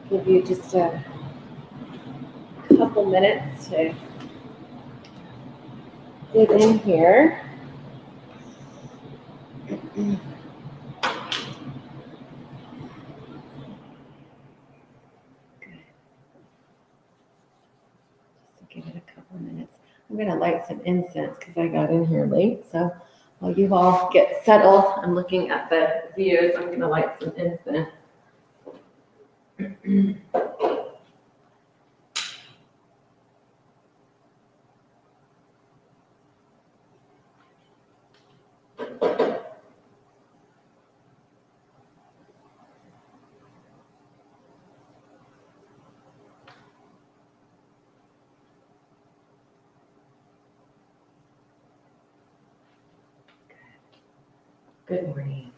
Give you just a couple minutes to get in here. Give it a couple minutes. I'm going to light some incense because I got in here late. So while you all get settled, I'm looking at the views. I'm going to light some incense. Good morning.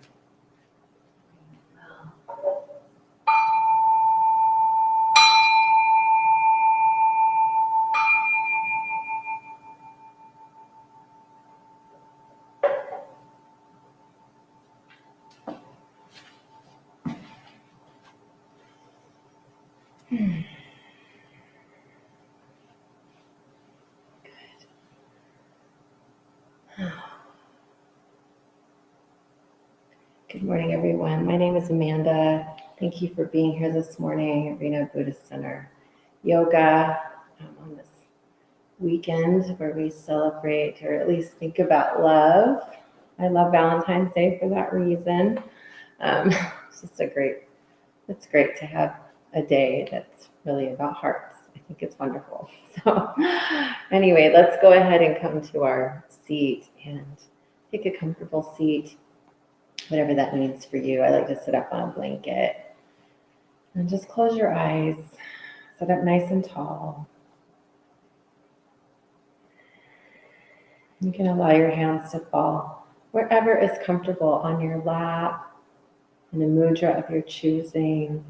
Good morning, everyone. My name is Amanda. Thank you for being here this morning at Reno Buddhist Center Yoga on this weekend where we celebrate, or at least think about love. I love Valentine's Day for that reason. It's just it's great to have a day that's really about hearts. I think it's wonderful. So anyway, let's go ahead and come to our seat and take a comfortable seat, whatever that means for you. I like to sit up on a blanket and just close your eyes, sit up nice and tall. You can allow your hands to fall wherever is comfortable, on your lap, in a mudra of your choosing,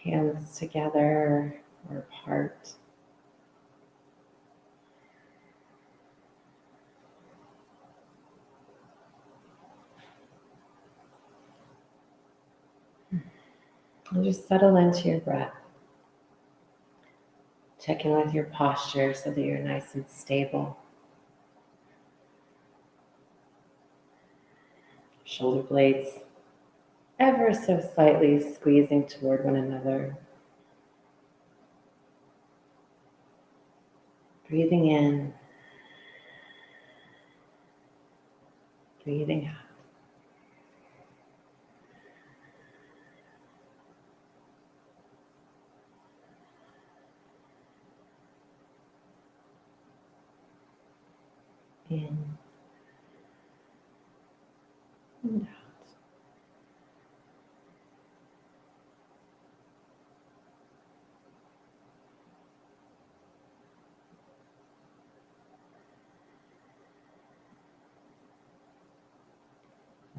hands together or apart. And just settle into your breath. Check in with your posture so that you're nice and stable. Shoulder blades ever so slightly squeezing toward one another. Breathing in, breathing out. In and out.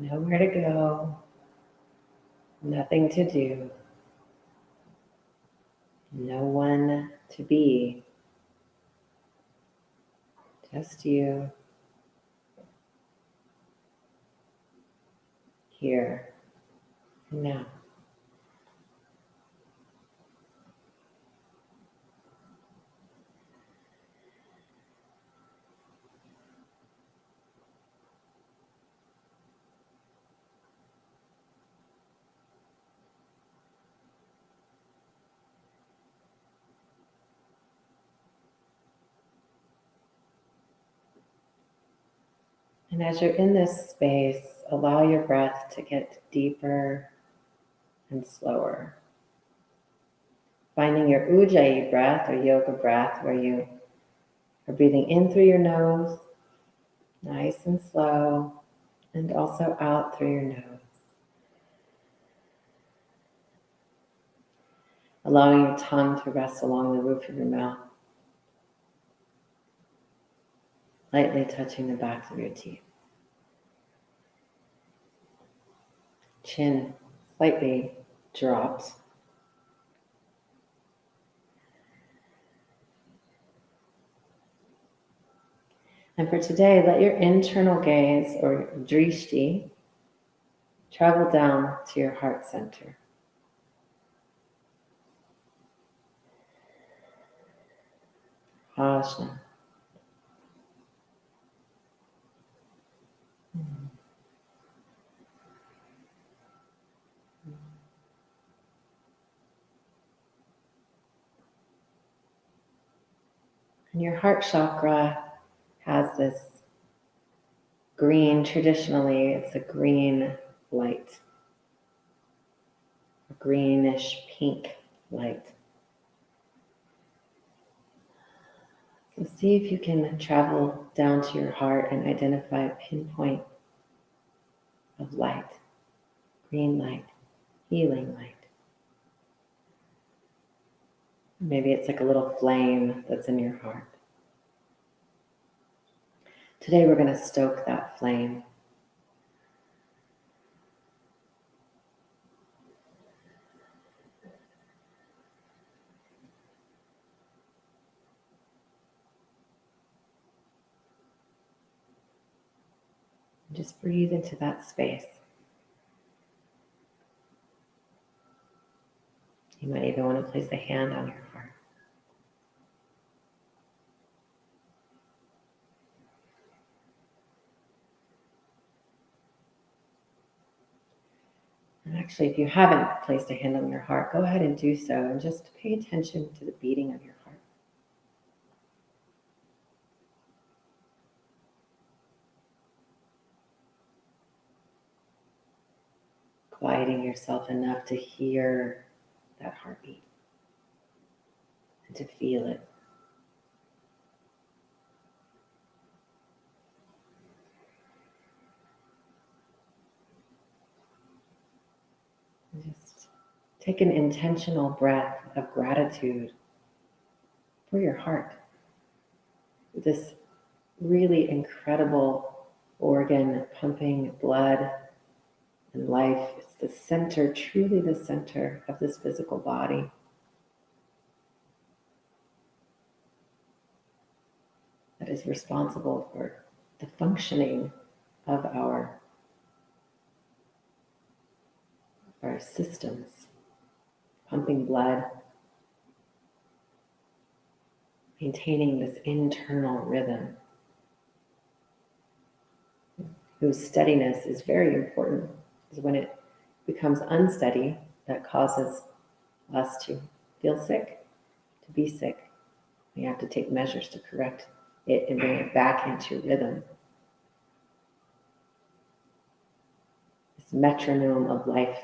Nowhere to go, nothing to do, no one to be, just you, here and now. And as you're in this space, allow your breath to get deeper and slower. Finding your Ujjayi breath or yoga breath where you are breathing in through your nose, nice and slow, and also out through your nose. Allowing your tongue to rest along the roof of your mouth, lightly touching the backs of your teeth. Chin slightly dropped. And for today, let your internal gaze, or drishti, travel down to your heart center. Ajna. And your heart chakra has this green, traditionally it's a green light, a greenish pink light. So see if you can travel down to your heart and identify a pinpoint of light, green light, healing light. Maybe it's like a little flame that's in your heart. Today we're going to stoke that flame. Just breathe into that space. You might even want to place a hand on your heart. And actually, if you haven't placed a hand on your heart, go ahead and do so and just pay attention to the beating of your heart. Quieting yourself enough to hear that heartbeat and to feel it. And just take an intentional breath of gratitude for your heart. This really incredible organ pumping blood and life. It's the center, truly the center of this physical body. That is responsible for the functioning of our systems, pumping blood, maintaining this internal rhythm, whose steadiness is very important. Because when it becomes unsteady, that causes us to feel sick, to be sick. We have to take measures to correct it and bring it back into rhythm. This metronome of life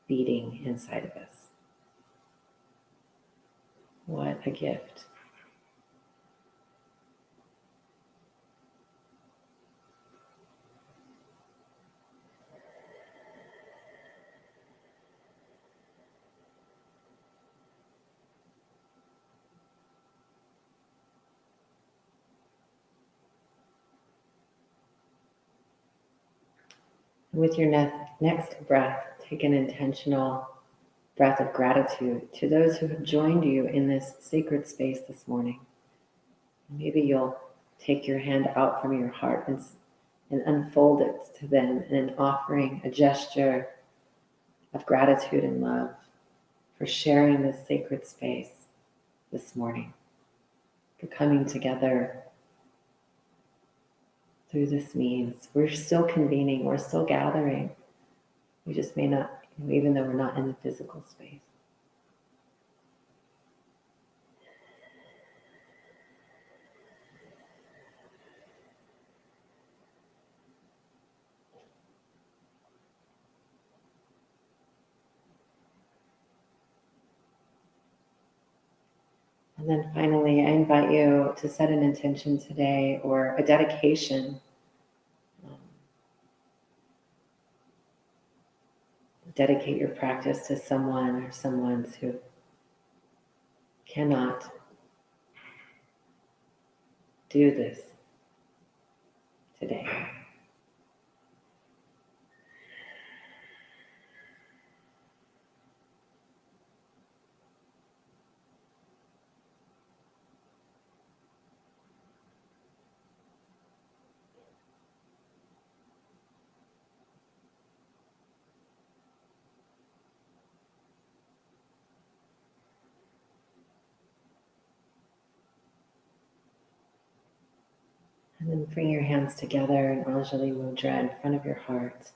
beating inside of us. What a gift. With your next breath, take an intentional breath of gratitude to those who have joined you in this sacred space this morning. Maybe you'll take your hand out from your heart and unfold it to them in an offering, a gesture of gratitude and love for sharing this sacred space this morning, for coming together through this means. We're still convening, we're still gathering. We just may not, even though we're not in the physical space. And then finally, I invite you to set an intention today or a dedication. Dedicate your practice to someone or someone's who cannot do this today. And then bring your hands together in Anjali Mudra in front of your heart.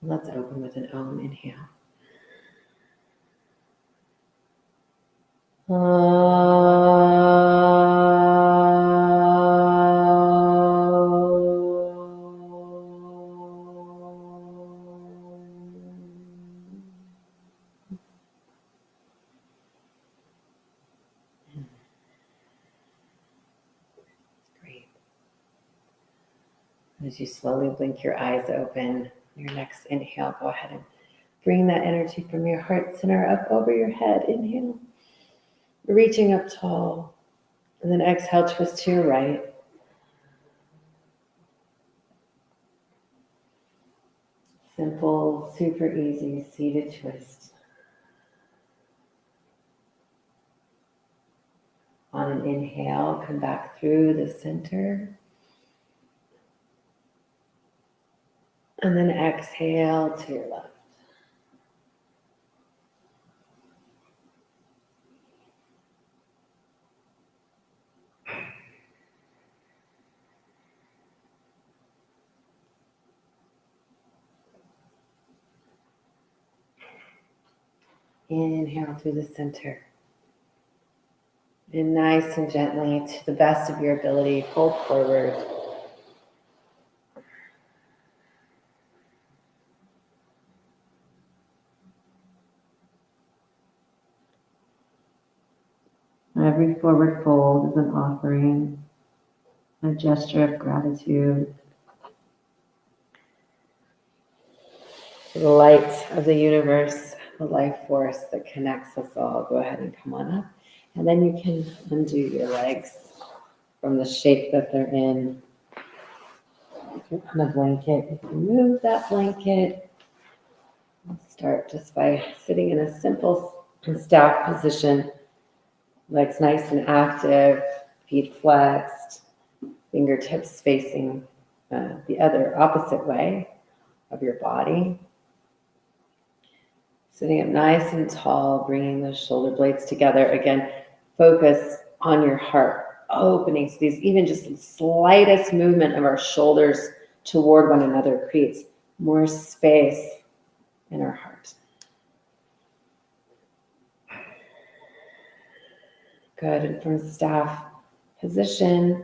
And let's open with an Om. Inhale. Great. As you slowly blink your eyes open, your next inhale, go ahead and bring that energy from your heart center up over your head. Inhale. Reaching up tall. And then exhale, twist to your right. Simple, super easy, seated twist. On an inhale, come back through the center. And then exhale to your left. Inhale through the center. And nice and gently, to the best of your ability, fold forward. Every forward fold is an offering, a gesture of gratitude to the light of the universe, the life force that connects us all. Go ahead and come on up. And then you can undo your legs from the shape that they're in. If you're on a blanket, you can move that blanket. Start just by sitting in a simple staff position. Legs nice and active, feet flexed, fingertips facing the other opposite way of your body. Sitting up nice and tall, bringing those shoulder blades together. Again, focus on your heart opening. So these, even just the slightest movement of our shoulders toward one another creates more space in our heart. Good. And from staff position,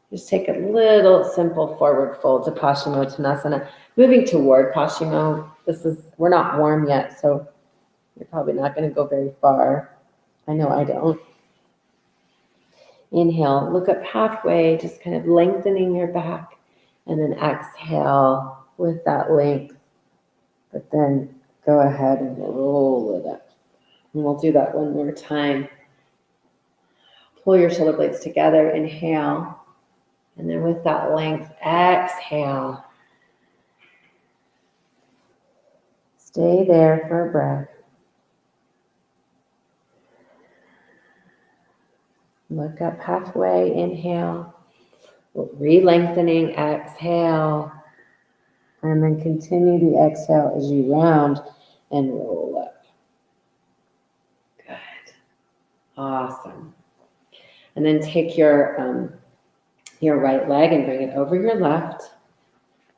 just take a little simple forward fold to Paschimottanasana. Moving toward Paschimo. We're not warm yet, so you're probably not going to go very far. I know I don't. Inhale, look up halfway, just kind of lengthening your back. And then exhale with that length. But then go ahead and roll it up. And we'll do that one more time. Pull your shoulder blades together, inhale. And then with that length, exhale. Stay there for a breath. Look up halfway, inhale. Re-lengthening, exhale. And then continue the exhale as you round and roll up. Good. Awesome. And then take your right leg and bring it over your left.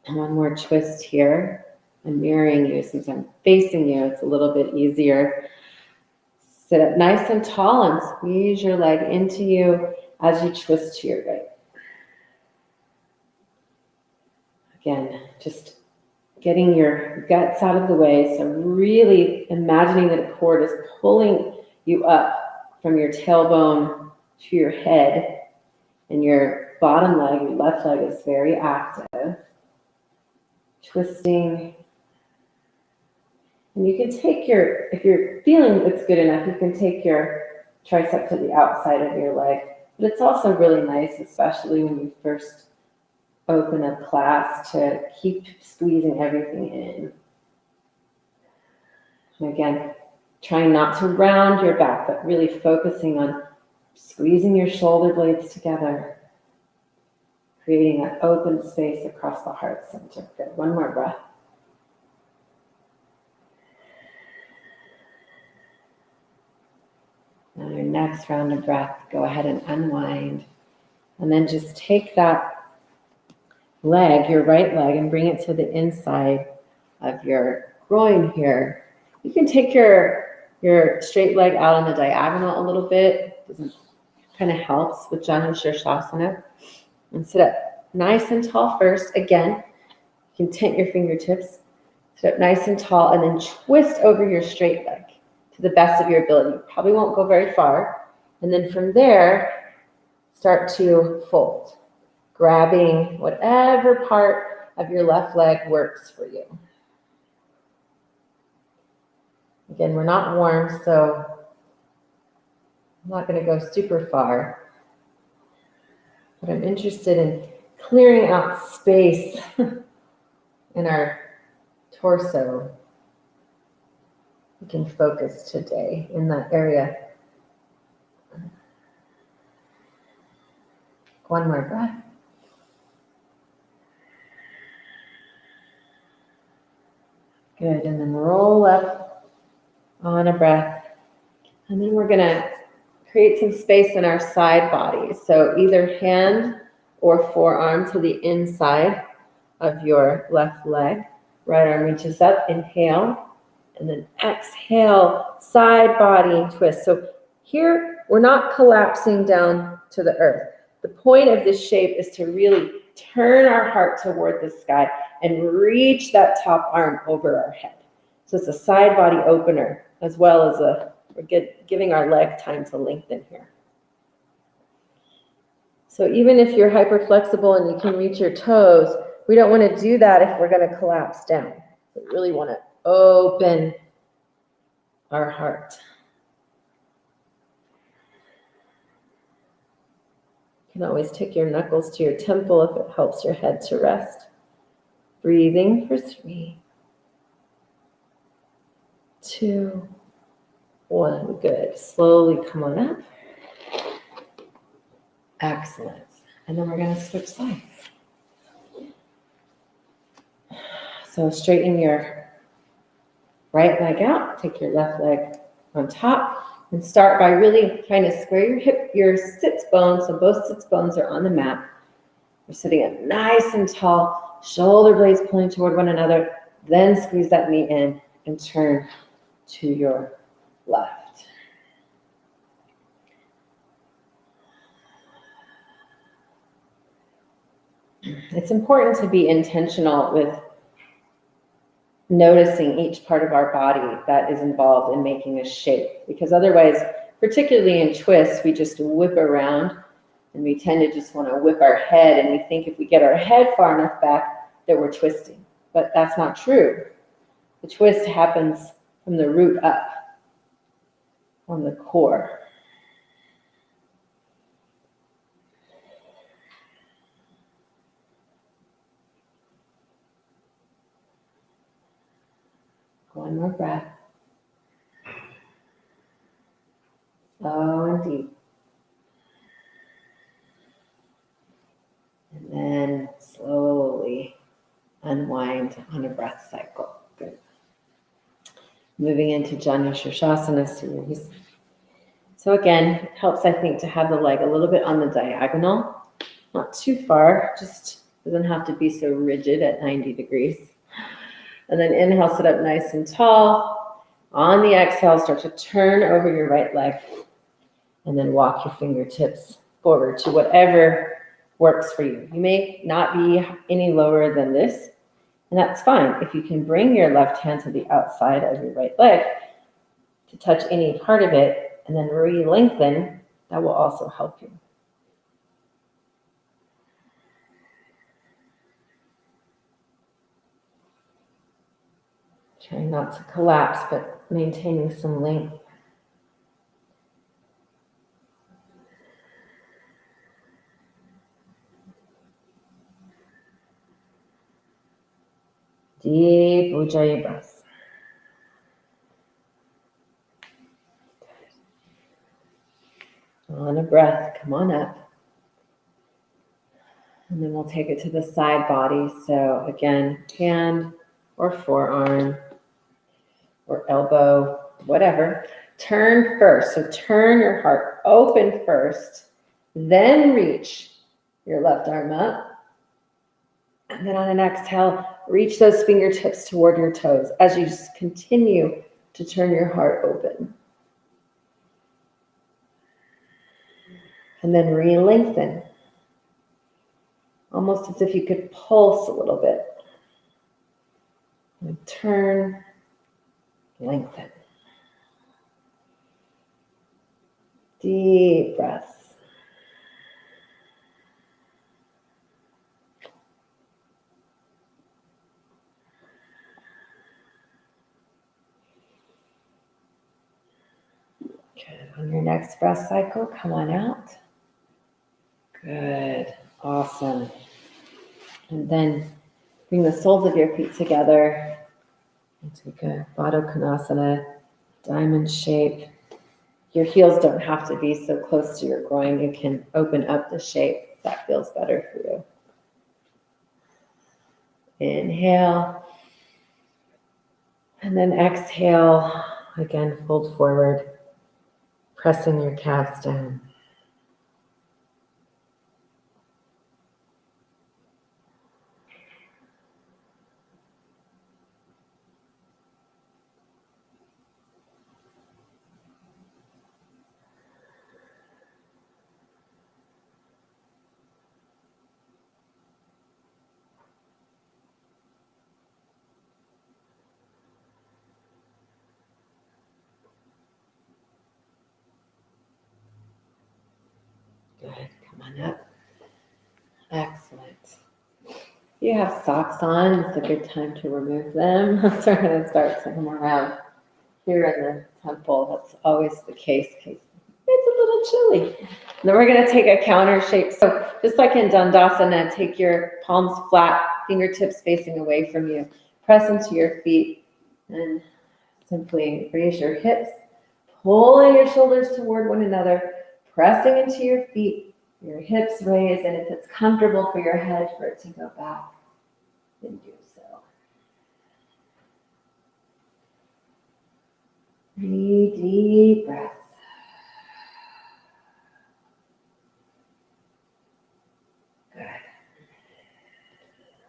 And one more twist here. I'm mirroring you since I'm facing you. It's a little bit easier. Sit up nice and tall and squeeze your leg into you as you twist to your right. Again, just getting your guts out of the way. So really imagining that a cord is pulling you up from your tailbone to your head, and your bottom leg, your left leg, is very active. Twisting. And you can take if you're feeling it's good enough, you can take your tricep to the outside of your leg. But it's also really nice, especially when you first open a class, to keep squeezing everything in. And again, trying not to round your back, but really focusing on squeezing your shoulder blades together, creating an open space across the heart center. Good. One more breath. Now your next round of breath, go ahead and unwind. And then just take that leg, your right leg, and bring it to the inside of your groin here. You can take your straight leg out on the diagonal a little bit. It kind of helps with Trikonasana. And sit up nice and tall first. Again, you can tent your fingertips. Sit up nice and tall and then twist over your straight leg to the best of your ability. You probably won't go very far. And then from there, start to fold, grabbing whatever part of your left leg works for you. Again, we're not warm, so I'm not going to go super far. But I'm interested in clearing out space in our torso. We can focus today in that area. One more breath. Good, and then roll up on a breath. And then we're gonna create some space in our side body. So either hand or forearm to the inside of your left leg. Right arm reaches up, inhale, and then exhale, side body twist. So here, we're not collapsing down to the earth. The point of this shape is to really turn our heart toward the sky and reach that top arm over our head. So it's a side body opener, as well as we're giving our leg time to lengthen here. So even if you're hyper flexible and you can reach your toes, we don't want to do that if we're going to collapse down. We really want to open our heart. You can always take your knuckles to your temple if it helps your head to rest. Breathing for 3, 2, 1. Good. Slowly come on up. Excellent. And then we're going to switch sides. So straighten your right leg out. Take your left leg on top. And start by really trying to square your sits bones. So both sits bones are on the mat. You're sitting up nice and tall. Shoulder blades pulling toward one another. Then squeeze that knee in and turn to your left. It's important to be intentional with noticing each part of our body that is involved in making a shape, because otherwise, particularly in twists, we just whip around and we tend to just want to whip our head, and we think if we get our head far enough back that we're twisting, but that's not true. The twist happens from the root up, on the core. One more breath. Slow and deep. And then slowly unwind on a breath cycle. Good. Moving into Trikonasana series. So again, it helps, I think, to have the leg a little bit on the diagonal. Not too far, just doesn't have to be so rigid at 90 degrees. And then inhale, sit up nice and tall. On the exhale, start to turn over your right leg. And then walk your fingertips forward to whatever works for you. You may not be any lower than this, and that's fine. If you can bring your left hand to the outside of your right leg to touch any part of it, and then re-lengthen, that will also help you. Trying not to collapse, but maintaining some length. Deep Ujjayi breaths. On a breath, come on up. And then we'll take it to the side body. So again, hand or forearm or elbow, whatever. Turn first. So turn your heart open first. Then reach your left arm up. And then on an exhale, reach those fingertips toward your toes as you just continue to turn your heart open. And then re-lengthen, almost as if you could pulse a little bit. And turn, lengthen. Deep breaths. Good. On your next breath cycle, come on out. Good. Awesome. And then bring the soles of your feet together and take a Artichandrasana, diamond shape. Your heels don't have to be so close to your groin. You can open up the shape if that feels better for you. Inhale. And then exhale. Again, fold forward, pressing your calves down. Good. Come on up. Excellent. If you have socks on, it's a good time to remove them. So we're going to start to come around here in the temple. That's always the case because it's a little chilly. And then we're going to take a counter shape. So just like in Dandasana, take your palms flat, fingertips facing away from you. Press into your feet and simply raise your hips, pulling your shoulders toward one another, pressing into your feet, your hips raised, and if it's comfortable for your head for it to go back, then do so. Three deep breaths. Good.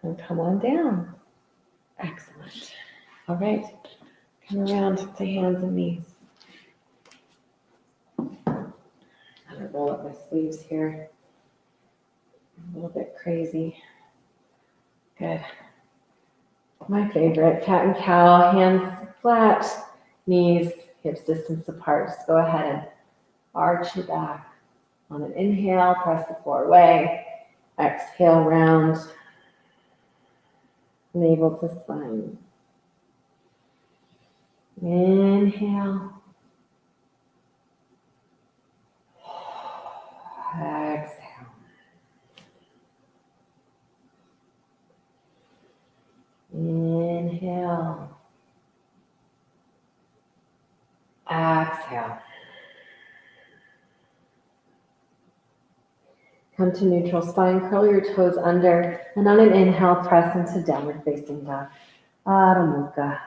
And come on down. Excellent. All right. Come around to hands and knees. I'm going to roll up my sleeves here. A little bit crazy. Good. My favorite, cat and cow, hands flat, knees, hips distance apart. Just go ahead and arch your back. On an inhale, press the floor away. Exhale, round. Navel to spine. Inhale. Exhale. Inhale. Exhale. Come to neutral spine, curl your toes under, and on an inhale, press into downward facing dog. Adho Mukha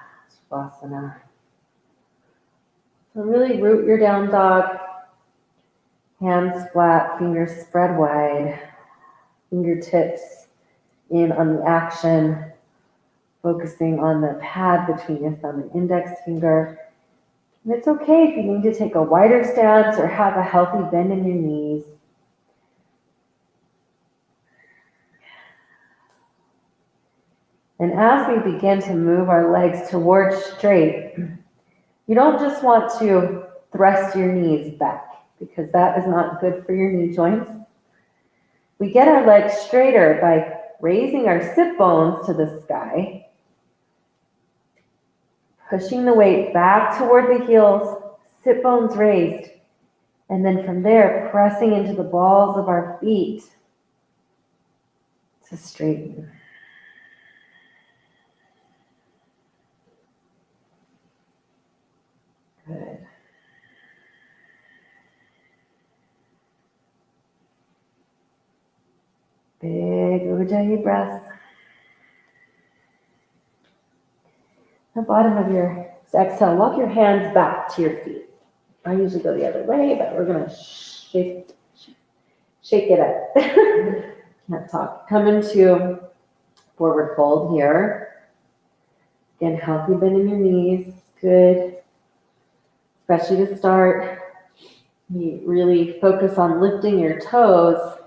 Svanasana. So really root your down dog. Hands flat, fingers spread wide. Fingertips in on the action, focusing on the pad between your thumb and index finger. And it's okay if you need to take a wider stance or have a healthy bend in your knees. And as we begin to move our legs towards straight, you don't just want to thrust your knees back because that is not good for your knee joints. We get our legs straighter by raising our sit bones to the sky, pushing the weight back toward the heels, sit bones raised, and then from there, pressing into the balls of our feet to straighten. Good. Big Ujjayi breaths. The bottom of your exhale, walk your hands back to your feet. I usually go the other way, but we're going to shake it up. Can't talk. Come into forward fold here. Again, healthy bend in your knees. Good. Especially to start. You really focus on lifting your toes,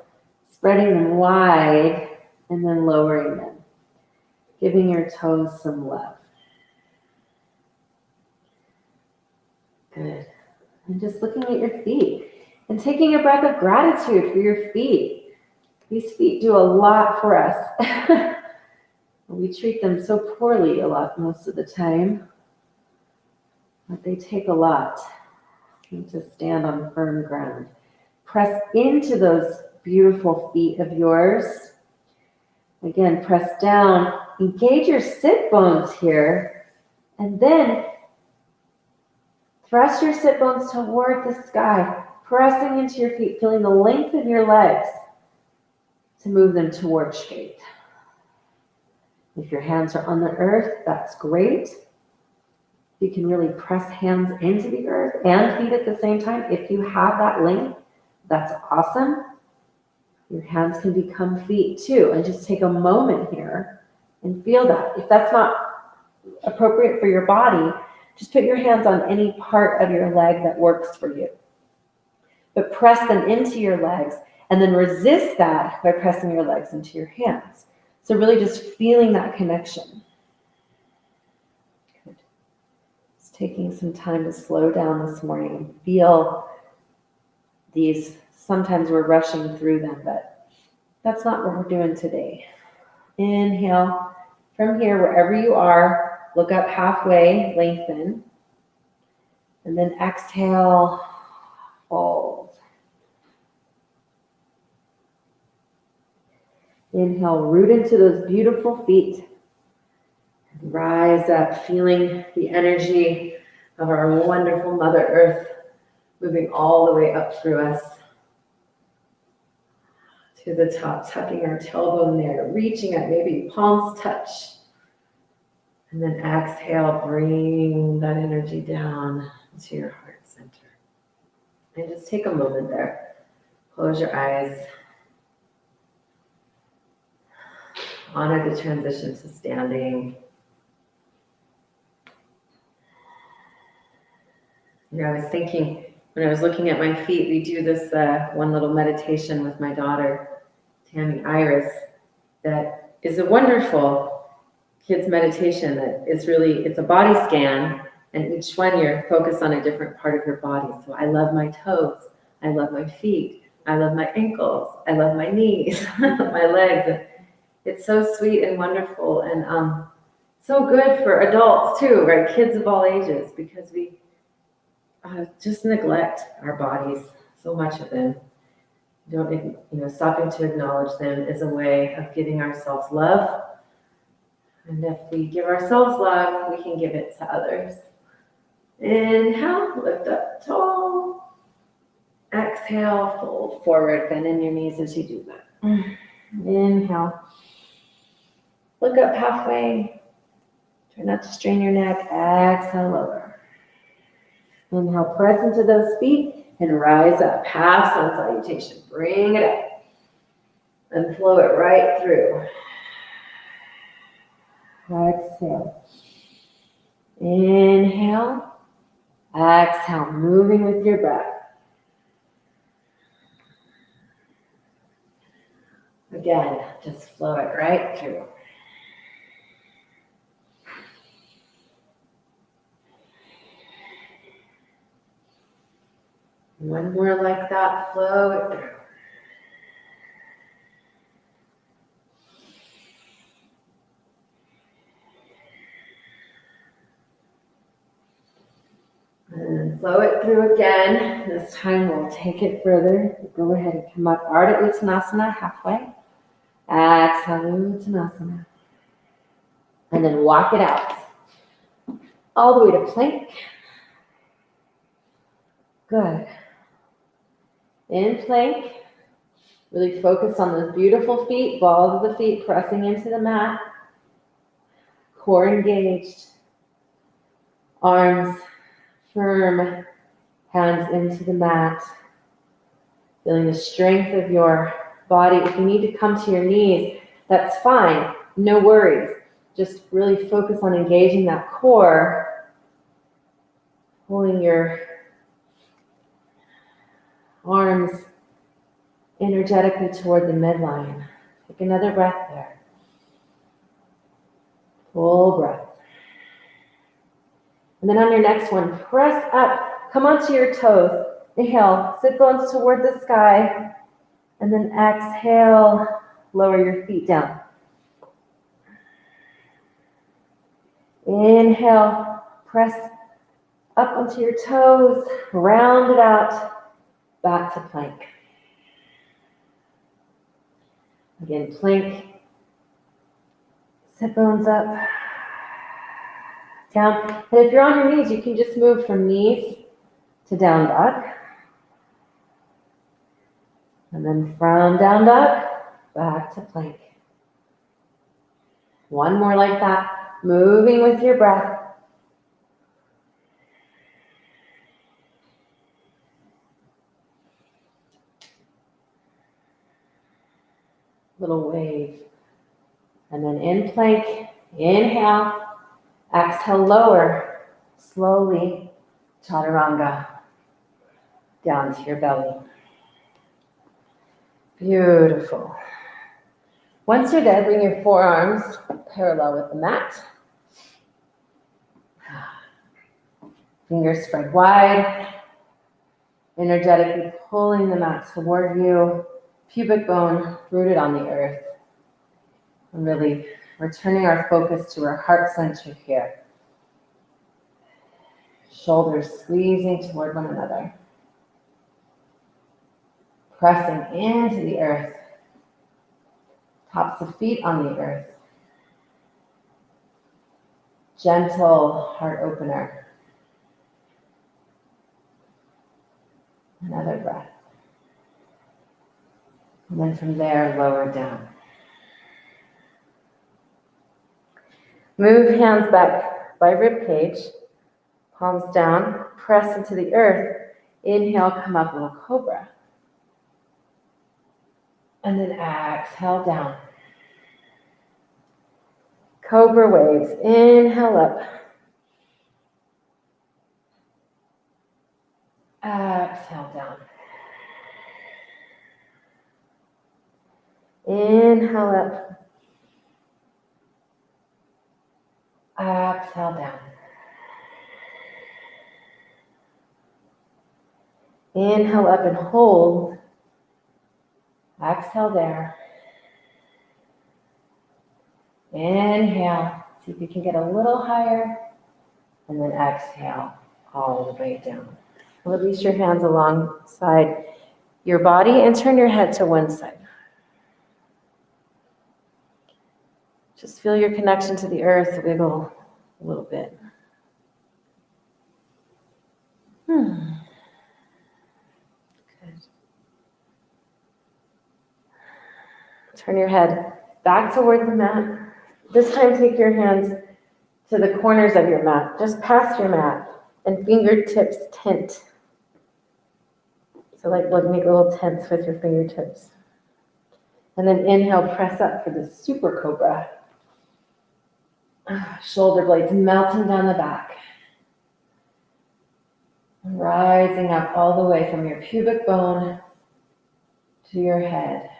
spreading them wide, and then lowering them. Giving your toes some love. Good. And just looking at your feet and taking a breath of gratitude for your feet. These feet do a lot for us. We treat them so poorly most of the time, but they take a lot to stand on firm ground. Press into those beautiful feet of yours. Again, press down, engage your sit bones here, and then thrust your sit bones toward the sky, pressing into your feet, feeling the length of your legs to move them towards shade. If your hands are on the earth, that's great. You can really press hands into the earth and feet at the same time. If you have that length, that's awesome. Your hands can become feet too. And just take a moment here and feel that. If that's not appropriate for your body, just put your hands on any part of your leg that works for you. But press them into your legs and then resist that by pressing your legs into your hands. So really just feeling that connection. Good. Just taking some time to slow down this morning and feel these. Sometimes we're rushing through them, but that's not what we're doing today. Inhale from here, wherever you are, look up halfway, lengthen. And then exhale, fold. Inhale, root into those beautiful feet. Rise up, feeling the energy of our wonderful Mother Earth moving all the way up through us to the top, tucking our tailbone there, reaching up, maybe palms touch. And then exhale, bring that energy down to your heart center. And just take a moment there. Close your eyes. Honor the transition to standing. You know, I was thinking, when I was looking at my feet, we do this one little meditation with my daughter, Tammy Iris, that is a wonderful kids meditation that is really, it's a body scan, and each one you're focused on a different part of your body. So I love my toes, I love my feet, I love my ankles, I love my knees, my legs. It's so sweet and wonderful, and so good for adults too, right? Kids of all ages, because we just neglect our bodies, so much of them. Don't, stopping to acknowledge them is a way of giving ourselves love. And if we give ourselves love, we can give it to others. Inhale, lift up tall. Exhale, fold forward, bend in your knees as you do that. Inhale. Look up halfway. Try not to strain your neck. Exhale, lower. Inhale, press into those feet and rise up. Half sun salutation. Bring it up. And flow it right through. Exhale. Inhale. Exhale, moving with your breath. Again, just flow it right through. One more like that, flow it through. And flow it through again. This time we'll take it further. Go ahead and come up Artichandrasana halfway. Exhale, Uttanasana. And then walk it out. All the way to plank. Good. In plank, really focus on those beautiful feet, balls of the feet pressing into the mat. Core engaged. Arms firm, hands into the mat. Feeling the strength of your body. If you need to come to your knees, that's fine. no worries. Just really focus on engaging that core, pulling your arms energetically toward the midline. Take another breath there. Full breath. And then on your next one, press up. Come onto your toes. Inhale, sit bones toward the sky. And then exhale, lower your feet down. Inhale, press up onto your toes, round it out, back to plank. Again, plank, sit bones up, down. And if you're on your knees, you can just move from knees to down dog. And then from down dog, back to plank. One more like that, moving with your breath. Little wave. And then in plank, inhale, exhale, lower, slowly, chaturanga, down to your belly. Beautiful. Once you're there, bring your forearms parallel with the mat. Fingers spread wide, energetically pulling the mat toward you, pubic bone rooted on the earth. And really returning our focus to our heart center here. Shoulders squeezing toward one another. Pressing into the earth. Tops of feet on the earth. Gentle heart opener. Another breath. And then from there, lower down. Move hands back by rib cage, palms down, press into the earth. Inhale, come up, little cobra. And then exhale down. Cobra waves. Inhale up. Exhale down. Inhale up. Exhale down. Inhale up and hold. Exhale there. Inhale. See if you can get a little higher. And then exhale all the way down. Release your hands alongside your body and turn your head to one side. Just feel your connection to the earth wiggle a little bit. Good. Turn your head back toward the mat. This time take your hands to the corners of your mat, just past your mat, and fingertips tent. So like make little tents with your fingertips. And then inhale, press up for the super cobra. Shoulder blades melting down the back. Rising up all the way from your pubic bone to your head.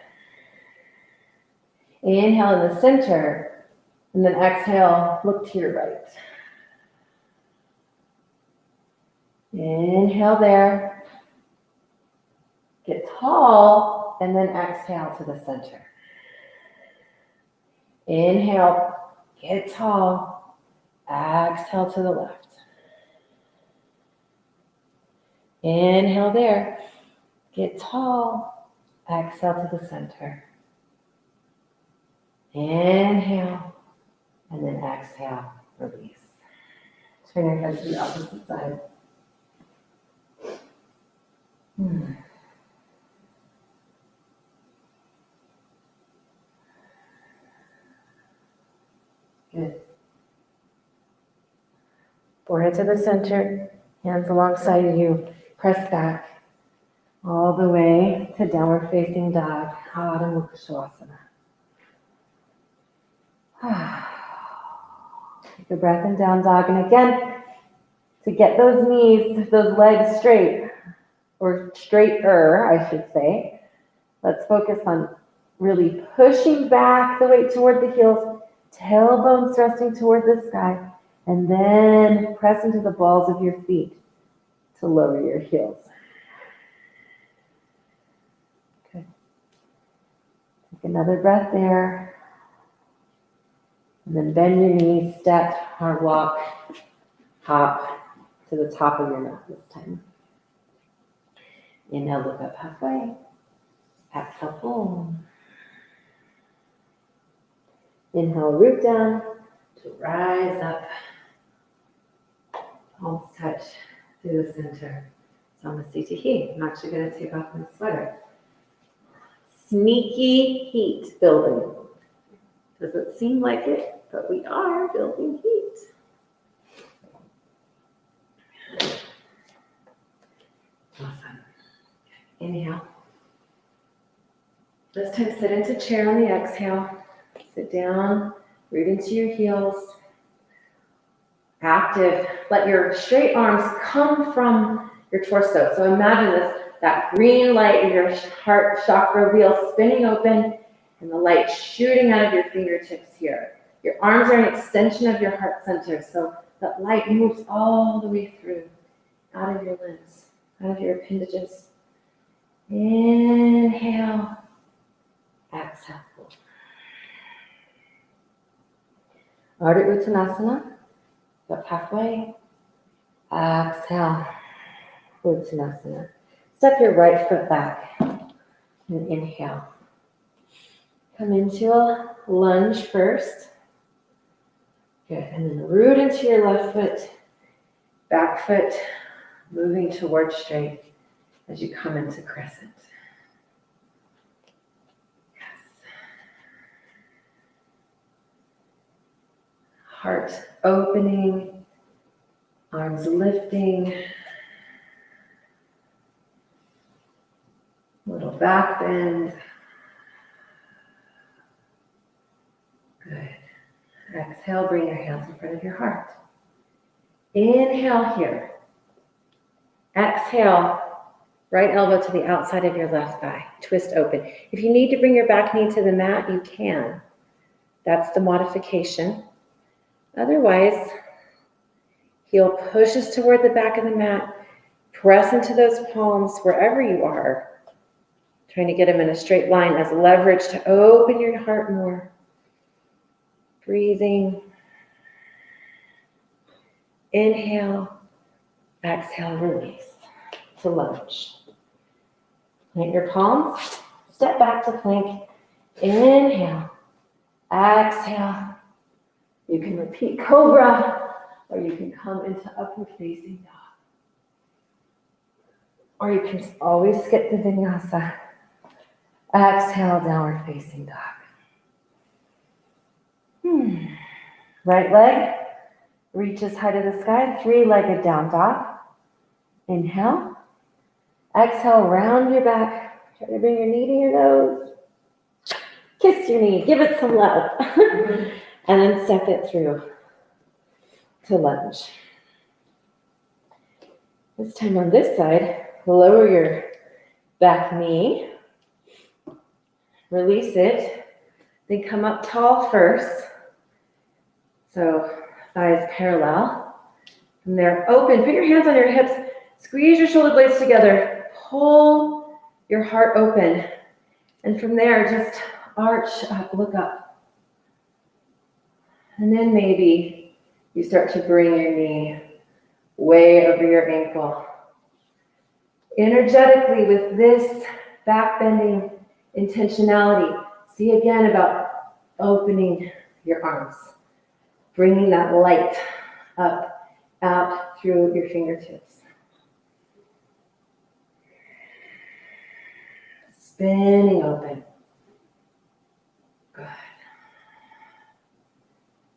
Inhale in the center, and then exhale, look to your right. Inhale there. Get tall, and then exhale to the center. Inhale. Get tall. Exhale to the left. Inhale there. Get tall. Exhale to the center. Inhale. And then exhale. Release. Turn your head to the opposite side. Good. Forehead to the center, hands alongside you, press back all the way to downward facing dog, Adho Mukha Shavasana. Take a breath in down dog. And again, to get those knees, those legs straight, or straighter, I should say, let's focus on really pushing back the weight toward the heels, tailbone thrusting toward the sky, and then press into the balls of your feet to lower your heels. Good. Take another breath there. And then bend your knees, step or walk, hop to the top of your mat this time. Inhale, look up halfway. Exhale, fold. Inhale, root down to rise up. Palms touch through the center. Samasthiti heat. I'm actually going to take off my sweater. Sneaky heat building. Doesn't seem like it, but we are building heat. Awesome. Inhale. This time sit into chair on the exhale. Sit down, root into your heels. Active. Let your straight arms come from your torso. So imagine this, that green light in your heart chakra wheel spinning open and the light shooting out of your fingertips here. Your arms are an extension of your heart center. So that light moves all the way through, out of your limbs, out of your appendages. Inhale. Exhale. Artichandrasana. Up halfway. Exhale. Uttanasana. Step your right foot back and inhale. Come into a lunge first. Good. And then root into your left foot. Back foot moving towards straight as you come into crescent. Heart opening, arms lifting, little back bend. Good. Exhale, bring your hands in front of your heart. Inhale here. Exhale, right elbow to the outside of your left thigh. Twist open. If you need to bring your back knee to the mat, you can. That's the modification. Otherwise, heel pushes toward the back of the mat. Press into those palms wherever you are. Trying to get them in a straight line as leverage to open your heart more. Breathing. Inhale. Exhale, release to lunge. Plant your palms. Step back to plank. Inhale. Exhale. You can repeat cobra, or you can come into upward facing dog. Or you can always skip the vinyasa. Exhale, downward facing dog. Right leg reaches high to the sky, three-legged down dog. Inhale. Exhale, round your back. Try to bring your knee to your nose. Kiss your knee, give it some love. And then step it through to lunge. This time on this side, lower your back knee. Release it. Then come up tall first. So thighs parallel. From there, open. Put your hands on your hips. Squeeze your shoulder blades together. Pull your heart open. And from there, just arch up, look up. And then maybe you start to bring your knee way over your ankle. Energetically, with this back bending intentionality, see again about opening your arms, bringing that light up, out through your fingertips. Spinning open. Good.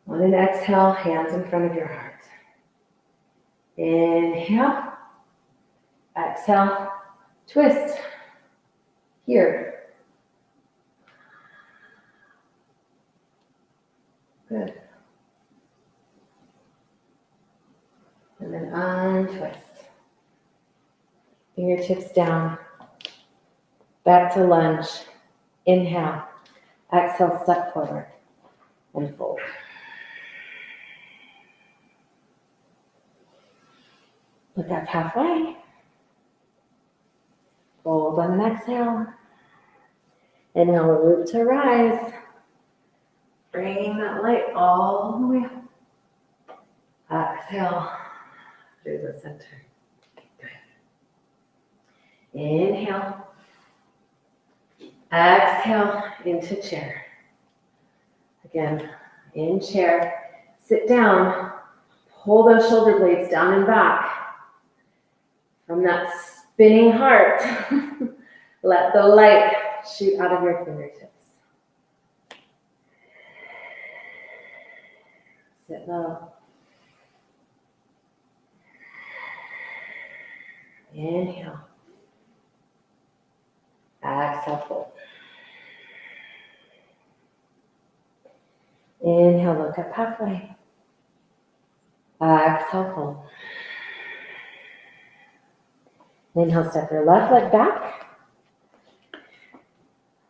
On an exhale, hands in front of your heart. Inhale. Exhale. Twist. Here. Good. And then untwist. Fingertips down. Back to lunge. Inhale. Exhale, step forward and fold. Look up halfway. Fold on an exhale. Inhale, root to rise. Bringing that light all the way up. Exhale through the center. Good. Inhale. Exhale into chair. Again, in chair. Sit down. Pull those shoulder blades down and back. From that spinning heart, let the light shoot out of your fingertips. Sit low. Inhale. Exhale, fold. Inhale, look up halfway. Exhale, fold. Inhale, step your left leg back.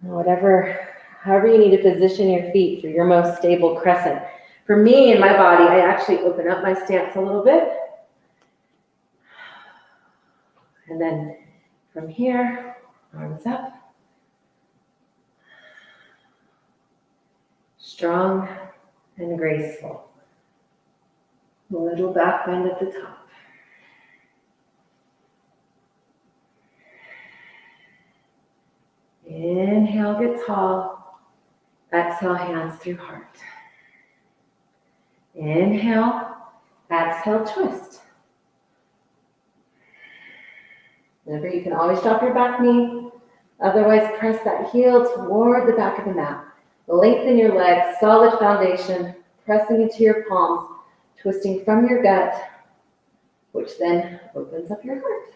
However you need to position your feet for your most stable crescent. For me, in my body, I actually open up my stance a little bit. And then from here, arms up. Strong and graceful. A little back bend at the top. Inhale, get tall. Exhale, hands through heart. Inhale, exhale, twist. Remember, you can always drop your back knee. Otherwise, press that heel toward the back of the mat. Lengthen your legs, solid foundation, pressing into your palms, twisting from your gut, which then opens up your heart.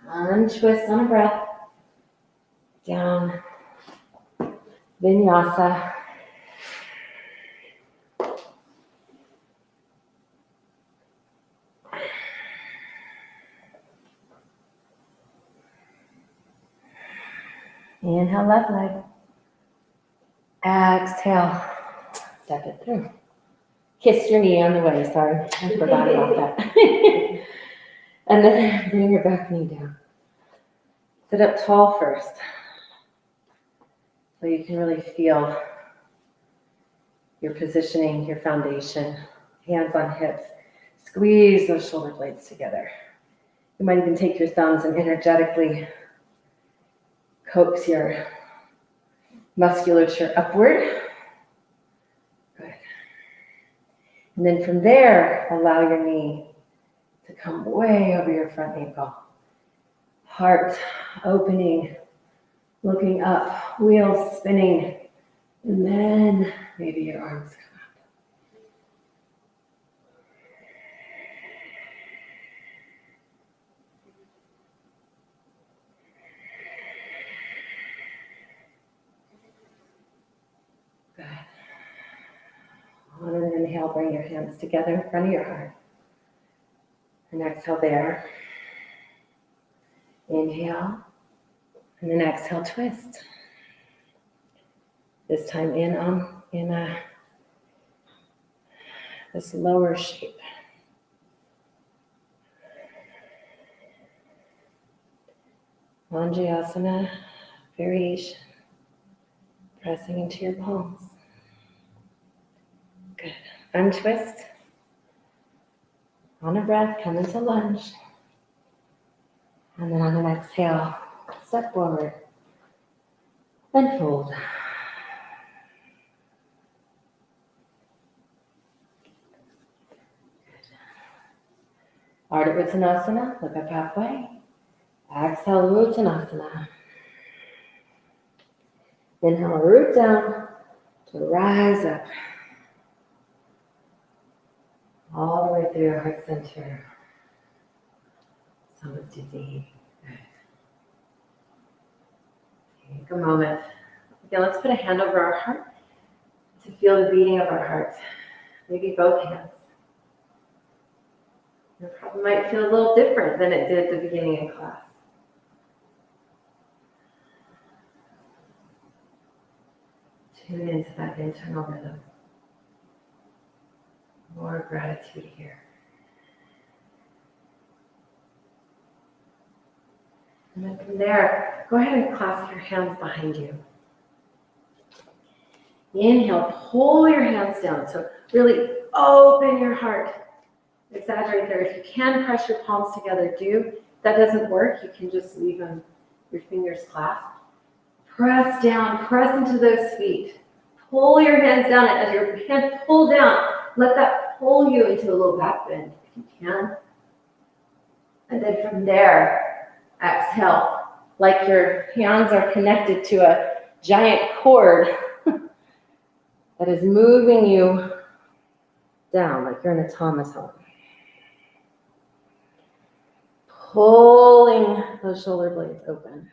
Untwist on a breath. Down. Vinyasa. Inhale, left leg. Exhale. Step it through. Kiss your knee on the way. Sorry, I forgot about that. And then bring your back knee down. Sit up tall first. So you can really feel your positioning, your foundation. Hands on hips. Squeeze those shoulder blades together. You might even take your thumbs and energetically coax your musculature upward. Good. And then from there, allow your knee to come way over your front ankle. Heart opening, looking up, wheels spinning, and then maybe your arms come up. Good. On an inhale, bring your hands together in front of your heart. And exhale there. Inhale. And then exhale, twist. This time in this lower shape. Angiasana variation. Pressing into your palms. Good. Untwist. On a breath, come into lunge. And then on an exhale, step forward and fold. Artichandrasana, look up halfway. Exhale, Uttanasana. Inhale, root down to rise up. All the way through your heart center. Someone's dizzy. Take a moment. Again, let's put a hand over our heart to feel the beating of our heart. Maybe both hands. It probably might feel a little different than it did at the beginning of class. Tune into that internal rhythm. More gratitude here. And then from there, go ahead and clasp your hands behind you. Inhale, pull your hands down. So really open your heart. Exaggerate there. If you can press your palms together, do. If that doesn't work, you can just leave them, your fingers clasped. Press down, press into those feet. Pull your hands down, and as your hands pull down, let that pull you into a little back bend if you can. And then from there, exhale, like your hands are connected to a giant cord that is moving you down like you're in a automaton. Pulling those shoulder blades open.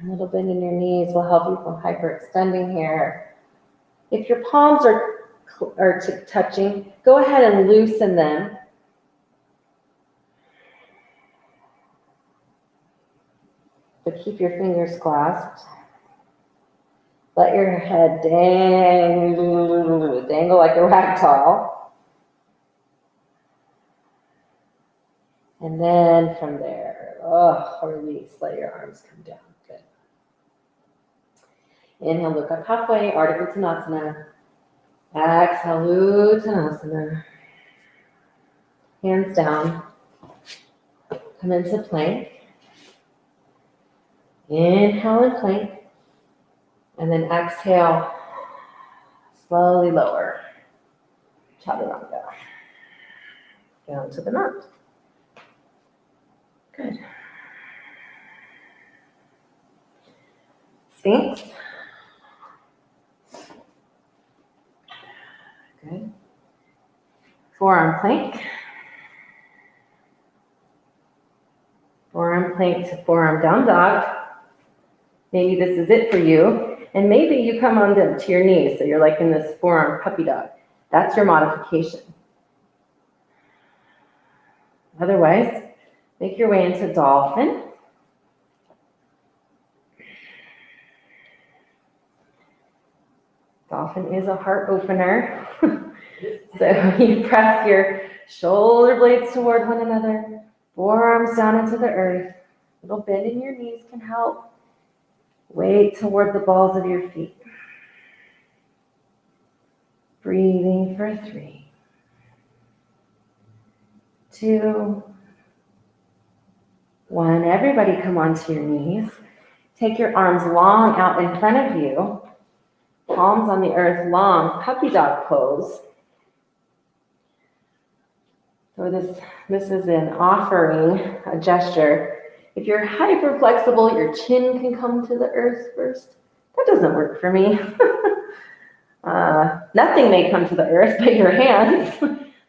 A little bend in your knees will help you from hyperextending here. If your palms are touching, go ahead and loosen them. But keep your fingers clasped. Let your head dangle like a rag doll. And then from there, release, let your arms come down. Good. Inhale, look up halfway, Artichandrasana. Exhale, Uttanasana. Hands down. Come into plank. Inhale and plank. And then exhale, slowly lower. Chaturanga. Down to the mat. Good. Sphinx. Good. Forearm plank. Forearm plank to forearm down dog. Maybe this is it for you. And maybe you come onto your knees, so you're like in this forearm puppy dog. That's your modification. Otherwise, make your way into dolphin. Dolphin is a heart opener. So you press your shoulder blades toward one another, forearms down into the earth. A little bend in your knees can help. Weight toward the balls of your feet. Breathing for 3, 2, 1. Everybody come onto your knees. Take your arms long out in front of you. Palms on the earth, long puppy dog pose. So this is an offering, a gesture. If you're hyper flexible, your chin can come to the earth first. That doesn't work for me. Nothing may come to the earth but your hands.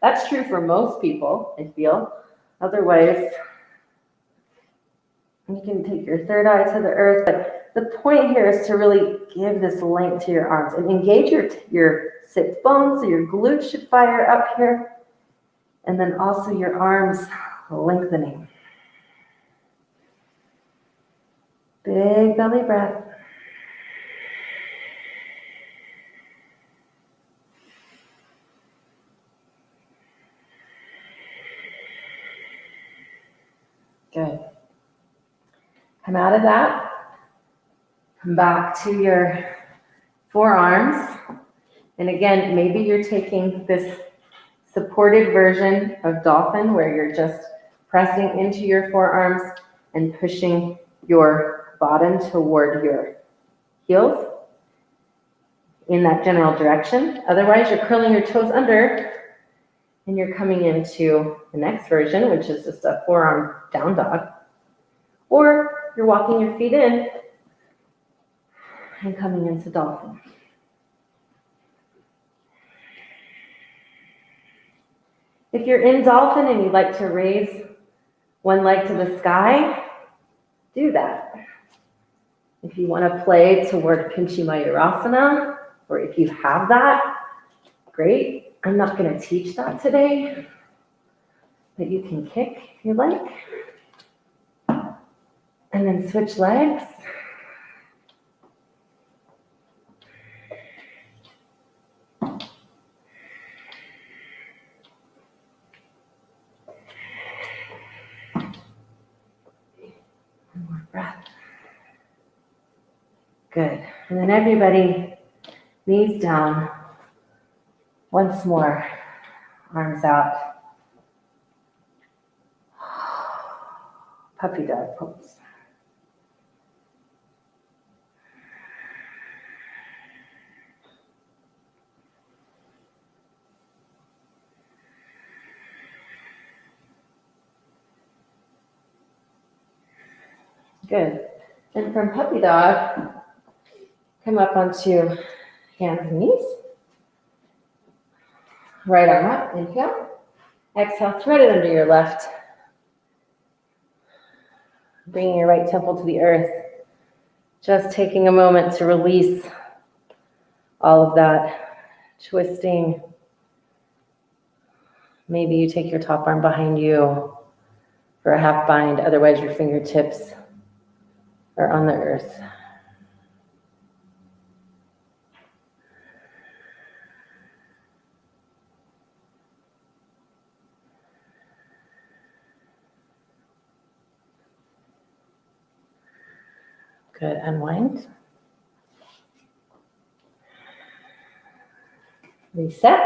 That's true for most people, I feel. Otherwise, you can take your third eye to the earth. But the point here is to really give this length to your arms and engage your sit bones, so your glutes should fire up here. And then also your arms lengthening. Big belly breath. Good. Come out of that. Come back to your forearms. And again, maybe you're taking this supported version of dolphin where you're just pressing into your forearms and pushing your bottom toward your heels in that general direction. Otherwise, you're curling your toes under and you're coming into the next version, which is just a forearm down dog. Or you're walking your feet in and coming into Dolphin. If you're in Dolphin and you'd like to raise one leg to the sky, do that. If you want to play toward Pinchamayurasana, or if you have that, great. I'm not going to teach that today, but you can kick if you like. And then switch legs. One more breath. Good. And then everybody, knees down. Once more, arms out. Puppy dog pose. Good. And from puppy dog, come up onto hands and knees. Right arm up, inhale. Exhale, thread it under your left. Bringing your right temple to the earth. Just taking a moment to release all of that twisting. Maybe you take your top arm behind you for a half bind, otherwise your fingertips are on the earth. Good, unwind. Reset,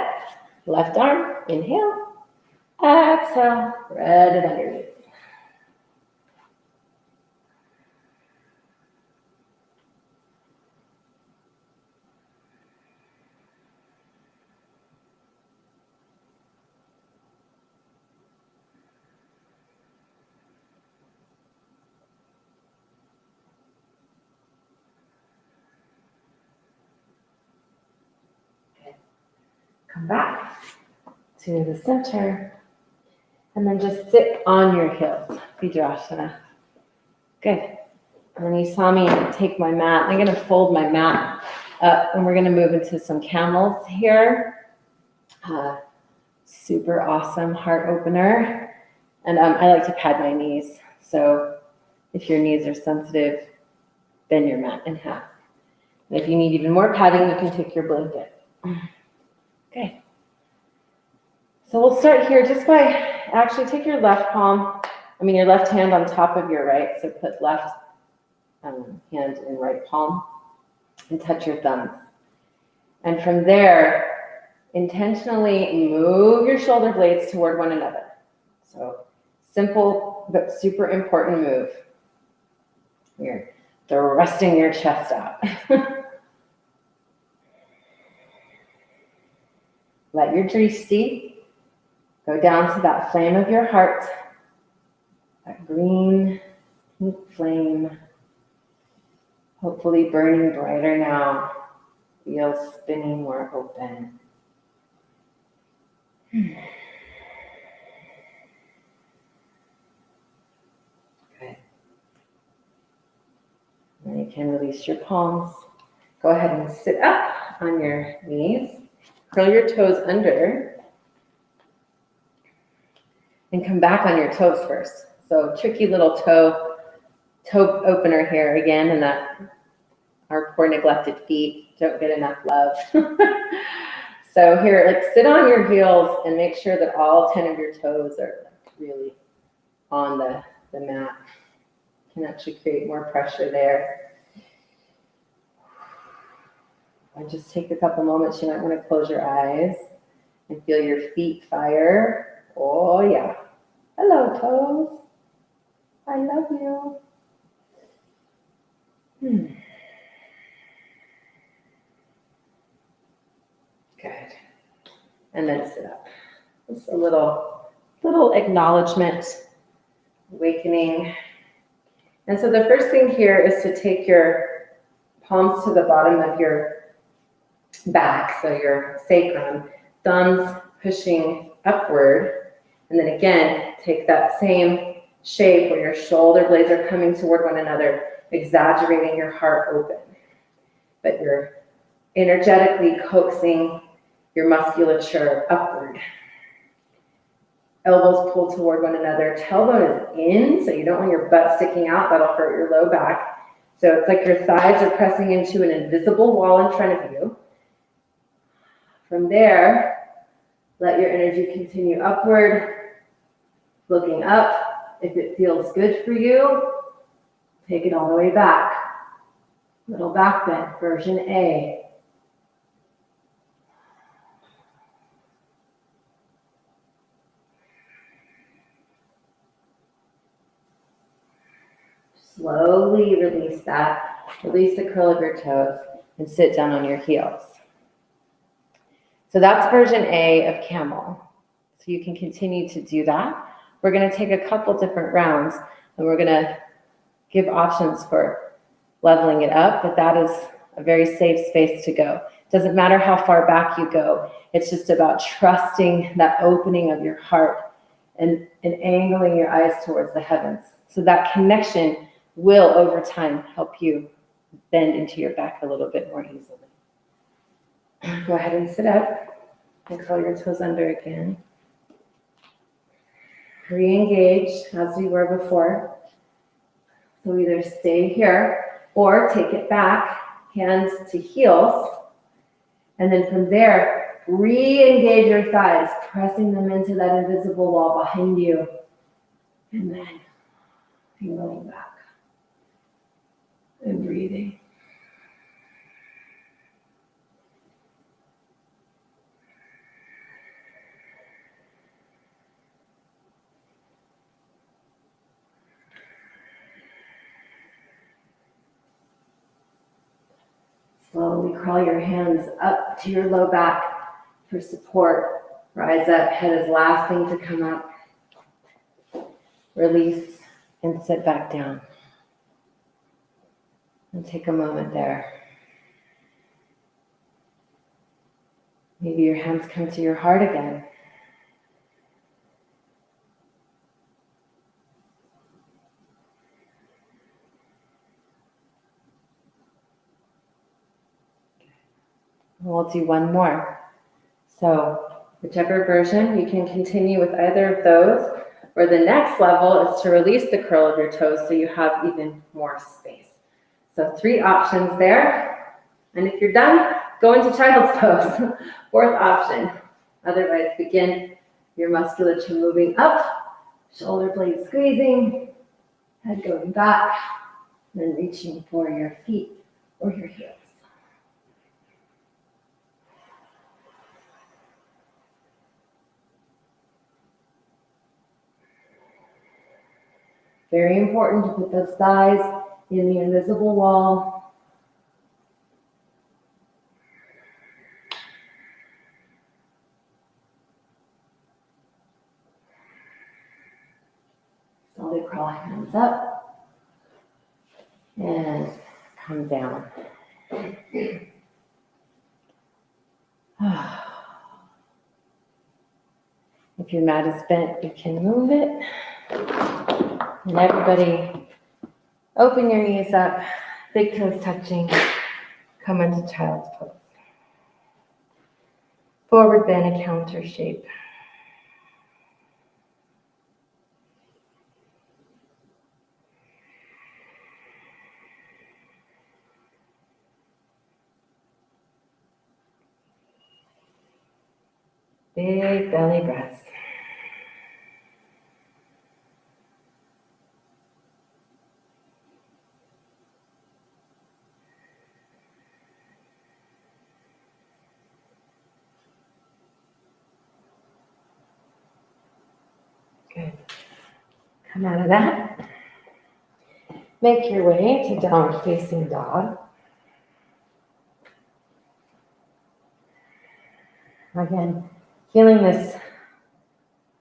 left arm, inhale, exhale, thread it underneath. Come back to the center, and then just sit on your heels, Artichandrasana. Good. And then you saw me take my mat. I'm going to fold my mat up, and we're going to move into some camels here. Super awesome heart opener. And I like to pad my knees. So if your knees are sensitive, bend your mat in half. And if you need even more padding, you can take your blanket. Okay. So we'll start here just by actually take your your left hand on top of your right. So put left hand in right palm and touch your thumbs. And from there, intentionally move your shoulder blades toward one another. So simple but super important move. You're thrusting your chest out. Let your drishti go down to that flame of your heart, that green, pink flame, hopefully burning brighter now. Wheels spinning more open. Good. Then you can release your palms. Go ahead and sit up on your knees. Curl your toes under. And come back on your toes first. So tricky little toe opener here again, and that our poor neglected feet don't get enough love. So here, sit on your heels and make sure that all 10 of your toes are really on the mat. Can actually create more pressure there. And just take a couple moments. You might want to close your eyes and feel your feet fire. Oh yeah. Hello, toes. I love you. Good. And then sit up. Just a little acknowledgement, awakening. And so the first thing here is to take your palms to the bottom of your back, so your sacrum, thumbs pushing upward. And then again, take that same shape where your shoulder blades are coming toward one another, exaggerating your heart open. But you're energetically coaxing your musculature upward. Elbows pull toward one another. Tailbone is in, so you don't want your butt sticking out. That'll hurt your low back. So it's like your thighs are pressing into an invisible wall in front of you. From there, let your energy continue upward, looking up. If it feels good for you, take it all the way back. Little back bend, version A. Slowly release that. Release the curl of your toes and sit down on your heels. So that's version A of camel. So you can continue to do that. We're going to take a couple different rounds and we're going to give options for leveling it up, but that is a very safe space to go. Doesn't matter how far back you go. It's just about trusting that opening of your heart and angling your eyes towards the heavens. So that connection will, over time, help you bend into your back a little bit more easily. Go ahead and sit up and curl your toes under again. Re-engage as we were before. So either stay here or take it back, hands to heels. And then from there, re-engage your thighs, pressing them into that invisible wall behind you. And then going back and breathing. Slowly crawl your hands up to your low back for support. Rise up, head is last thing to come up. Release and sit back down. And take a moment there. Maybe your hands come to your heart again. We'll do one more. So whichever version, you can continue with either of those, or the next level is to release the curl of your toes so you have even more space. So 3 options there. And if you're done, go into child's pose. 4th option. Otherwise, begin your musculature moving up, shoulder blades squeezing, head going back, then reaching for your feet or your heels. Very important to put those thighs in the invisible wall. Slowly crawl hands up and come down. If your mat is bent, you can move it. And everybody, open your knees up, big toes touching, come into child's pose. Forward bend, a counter shape. Big belly breaths. Good. Come out of that. Make your way to downward facing dog. Again, feeling this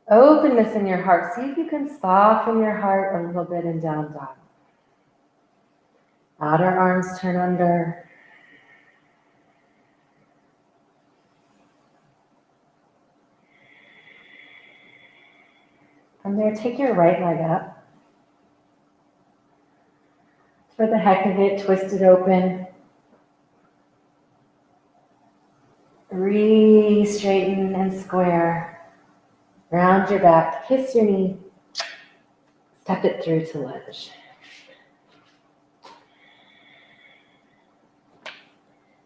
openness in your heart. See if you can soften your heart a little bit in down dog. Outer arms turn under. From there, take your right leg up. For the heck of it, twist it open. Re-straighten and square. Round your back, kiss your knee. Step it through to lunge.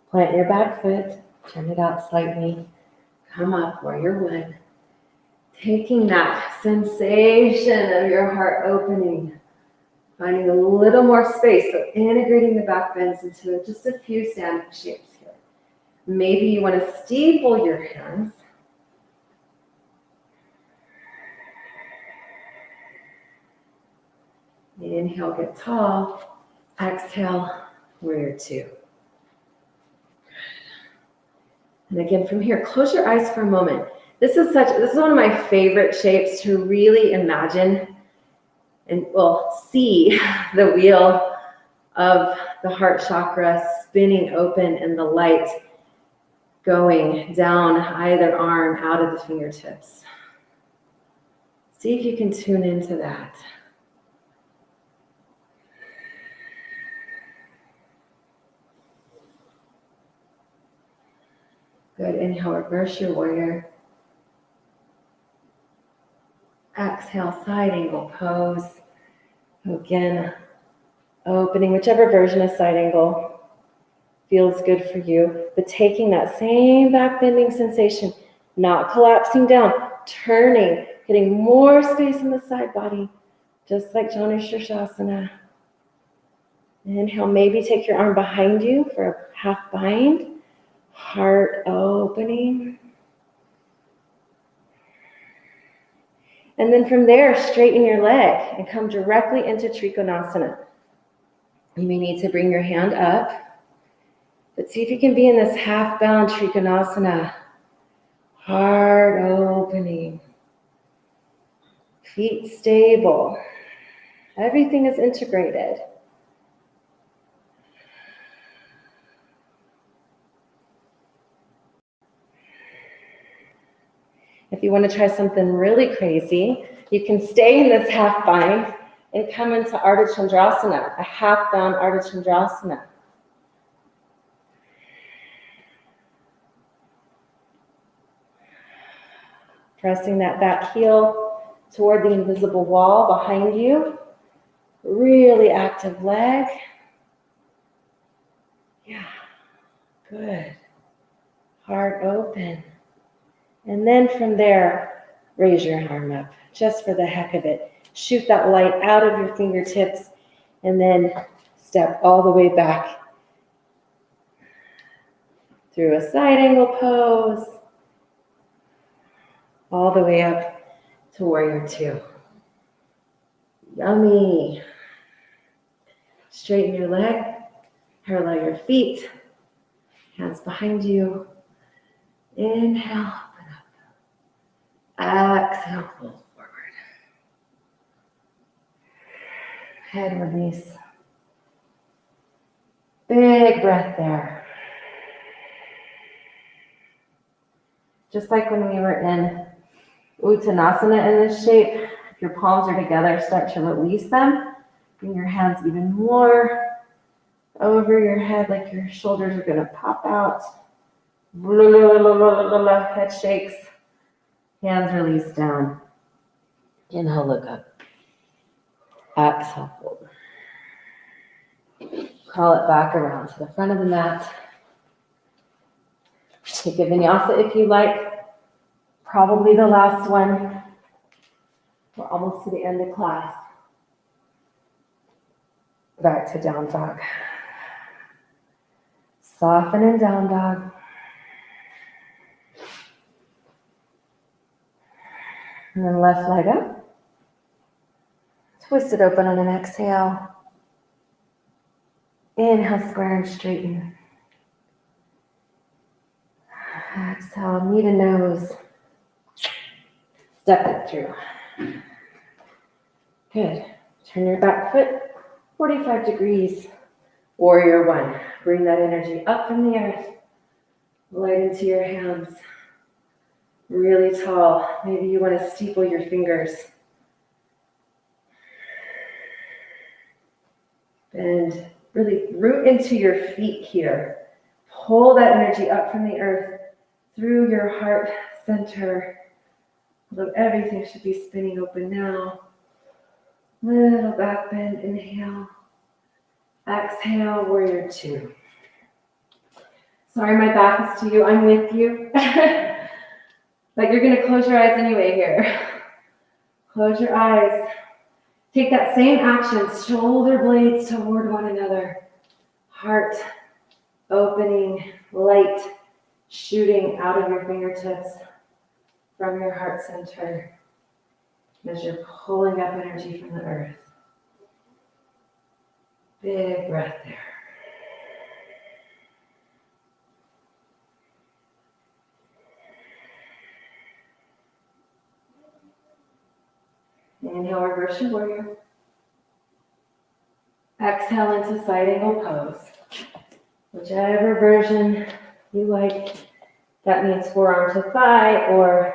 Plant your back foot, turn it out slightly. Come up, warrior one. Taking that sensation of your heart opening. Finding a little more space, so integrating the back bends into just a few standing shapes here. Maybe you want to steeple your hands. Inhale, get tall. Exhale, warrior two. And again, from here, close your eyes for a moment. This is one of my favorite shapes to really imagine and see the wheel of the heart chakra spinning open and the light going down either arm out of the fingertips. See if you can tune into that. Good. Inhale, reverse your warrior. Exhale, side angle pose. Again, opening whichever version of side angle feels good for you, but taking that same back bending sensation, not collapsing down, turning, getting more space in the side body, just like Trikonasana. Inhale, maybe take your arm behind you for a half bind. Heart opening. And then from there, straighten your leg and come directly into Trikonasana. You may need to bring your hand up, but see if you can be in this half-bound Trikonasana. Heart opening. Feet stable. Everything is integrated. If you want to try something really crazy, you can stay in this half bind and come into Artichandrasana, a half bound Artichandrasana. Pressing that back heel toward the invisible wall behind you. Really active leg. Yeah, good. Heart open. And then from there, raise your arm up, just for the heck of it. Shoot that light out of your fingertips, and then step all the way back through a side angle pose, all the way up to warrior two. Yummy. Straighten your leg, parallel your feet, hands behind you. Inhale. Exhale, fold forward. Head release. Big breath there. Just like when we were in Uttanasana in this shape, if your palms are together, start to release them. Bring your hands even more over your head, like your shoulders are going to pop out. Head shakes. Hands release down. Inhale, look up. Exhale, fold. Crawl it back around to the front of the mat. Take a vinyasa if you like. Probably the last one. We're almost to the end of class. Back to down dog. Soften in down dog. And then left leg up. Twist it open on an exhale. Inhale, square and straighten. Exhale, knee to nose. Step it through. Good. Turn your back foot 45 degrees. Warrior one. Bring that energy up from the earth, light into your hands. Really tall. Maybe you want to steeple your fingers. And really root into your feet here. Pull that energy up from the earth through your heart center. Although everything should be spinning open now. Little back bend, inhale. Exhale, warrior two. Sorry, my back is to you. I'm with you. But you're going to close your eyes anyway here. Close your eyes. Take that same action, shoulder blades toward one another. Heart opening, light shooting out of your fingertips from your heart center as you're pulling up energy from the earth. Big breath there. Inhale, reverse your warrior. Exhale into side angle pose. Whichever version you like. That means forearm to thigh or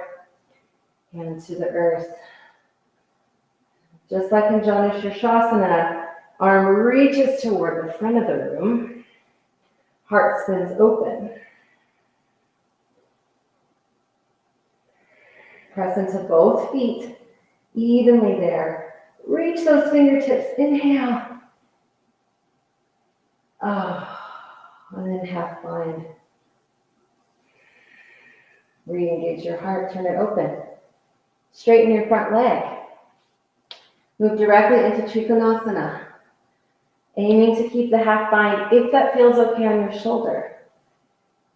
hand to the earth. Just like in Trikonasana, arm reaches toward the front of the room. Heart spins open. Press into both feet evenly there. Reach those fingertips. Inhale. And then half bind. Re-engage your heart. Turn it open. Straighten your front leg. Move directly into Trikonasana. Aiming to keep the half bind if that feels okay on your shoulder.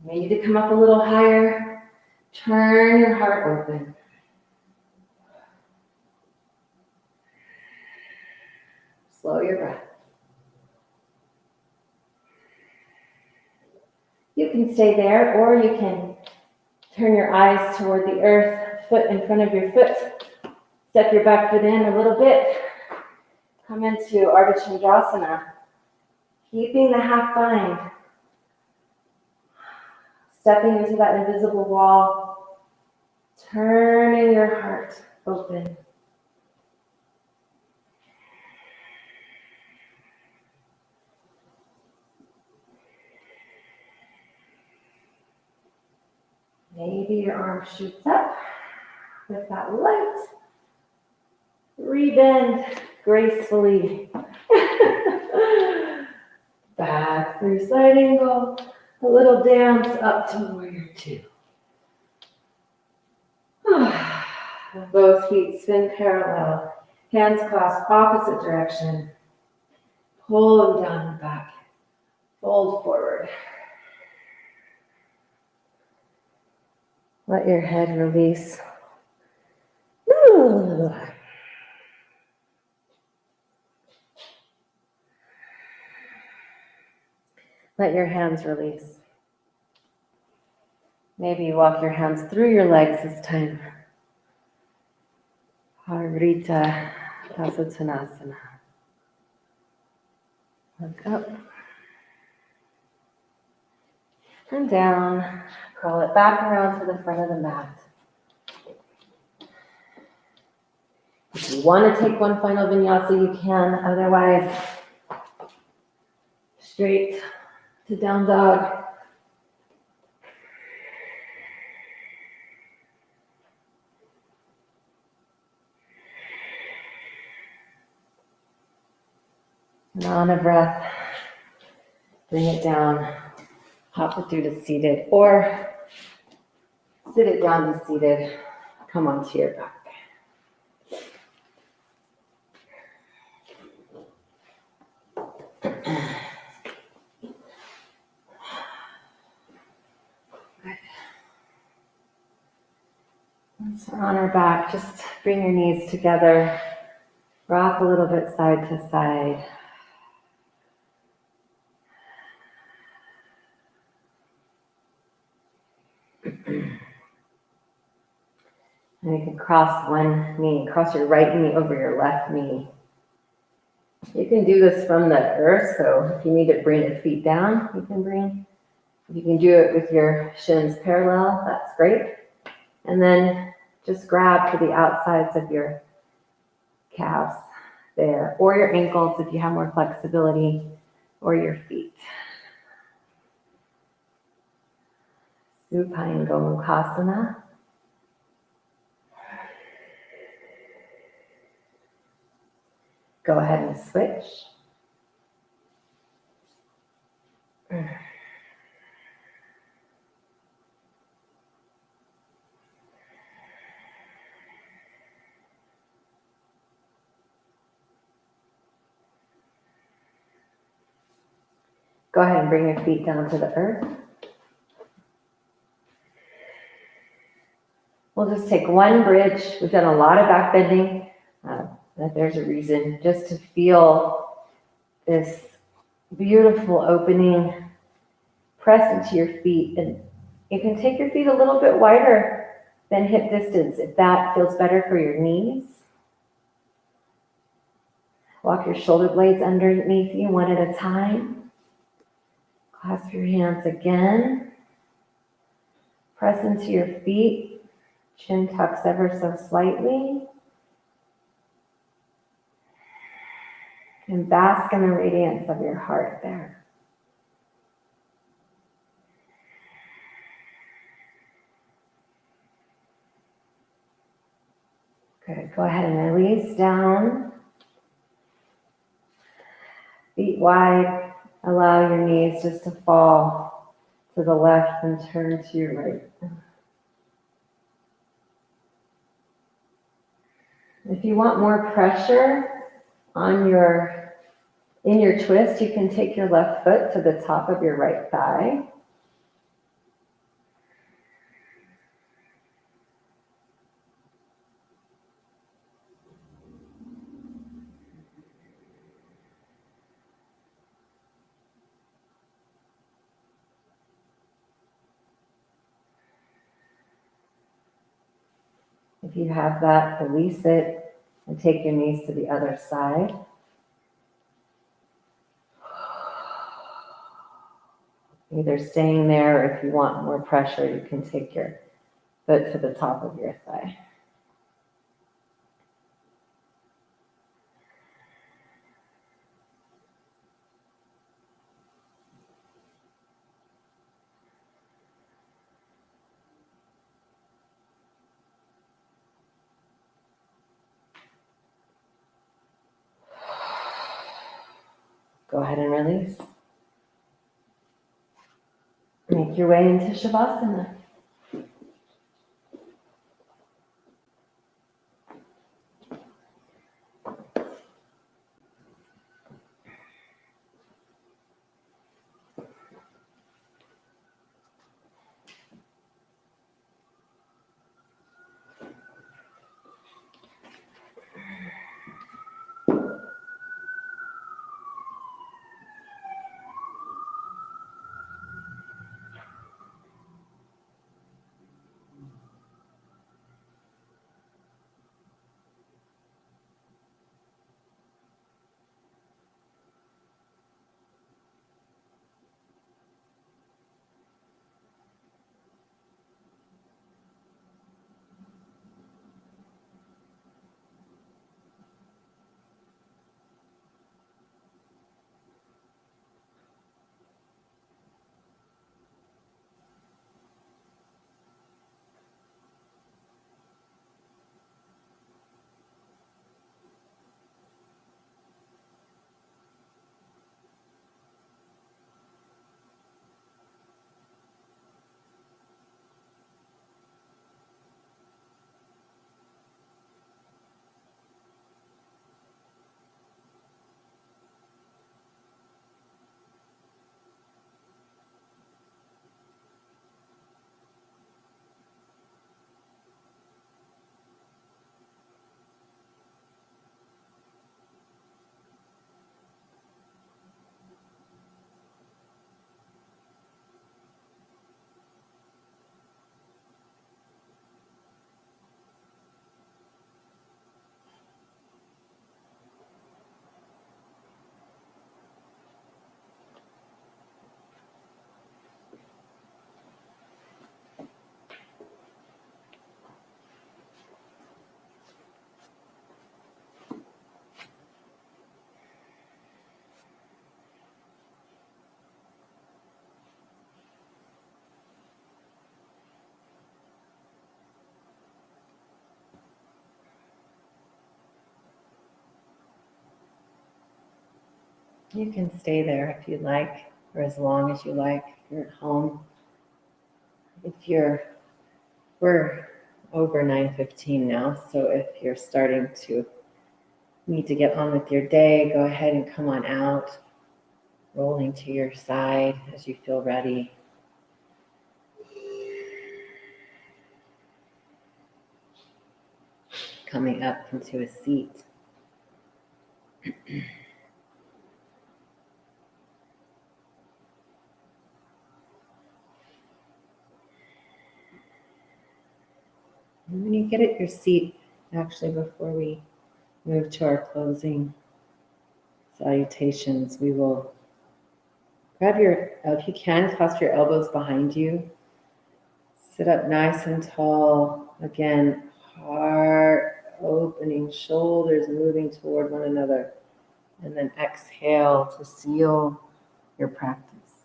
Maybe to come up a little higher. Turn your heart open. Slow your breath. You can stay there, or you can turn your eyes toward the earth, foot in front of your foot. Step your back foot in a little bit. Come into Artichandrasana. Keeping the half bind. Stepping into that invisible wall. Turning your heart open. Maybe your arm shoots up with that light. Rebend gracefully. Back through side angle. A little dance up to warrior two. Both feet spin parallel. Hands clasp opposite direction. Pull them down and back. Fold forward. Let your head release. Let your hands release. Maybe you walk your hands through your legs this time. Artichandrasana. Look up and down. Crawl it back around to the front of the mat. If you want to take one final vinyasa, you can. Otherwise, straight to down dog. And on a breath, bring it down. Hop it through to seated, or sit it down to seated. Come onto your back. Once we're on our back, just bring your knees together. Rock a little bit side to side. And you can cross one knee, cross your right knee over your left knee. You can do this from the earth, so if you need to bring your feet down, you can do it with your shins parallel, that's great. And then just grab for the outsides of your calves there, or your ankles if you have more flexibility, or your feet. Supine Gomukhasana. Go ahead and switch. Go ahead and bring your feet down to the earth. We'll just take one bridge. We've done a lot of back bending. There's a reason, just to feel this beautiful opening. Press into your feet, and you can take your feet a little bit wider than hip distance if that feels better for your knees. Walk your shoulder blades underneath you one at a time. Clasp your hands again. Press into your feet. Chin tucks ever so slightly. And bask in the radiance of your heart there. Good. Go ahead and release down. Feet wide. Allow your knees just to fall to the left and turn to your right. If you want more pressure on in your twist, you can take your left foot to the top of your right thigh. If you have that, release it and take your knees to the other side. Either staying there, or if you want more pressure, you can take your foot to the top of your thigh. Go ahead and release. Make your way into Shavasana. You can stay there if you'd like, or as long as you like. If you're at home. We're over 9:15 now, so if you're starting to need to get on with your day, go ahead and come on out, rolling to your side as you feel ready. Coming up into a seat. And when you get at your seat, actually, before we move to our closing salutations, we will grab if you can, clasp your elbows behind you. Sit up nice and tall. Again, heart opening, shoulders moving toward one another. And then exhale to seal your practice.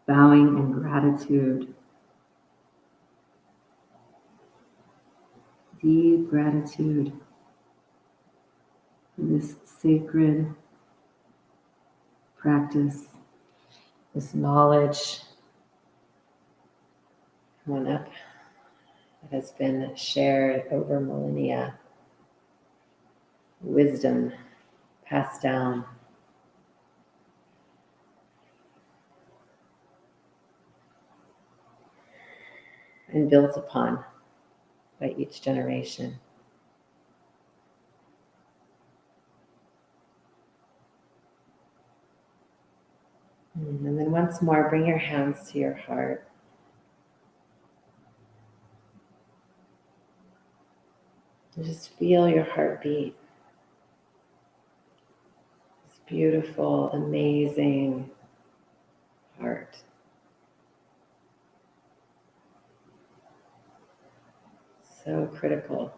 Bowing in gratitude. Deep gratitude for this sacred practice, this knowledge, one up that has been shared over millennia, wisdom passed down. And built upon by each generation. And then once more, bring your hands to your heart. And just feel your heartbeat. This beautiful, amazing heart. So critical.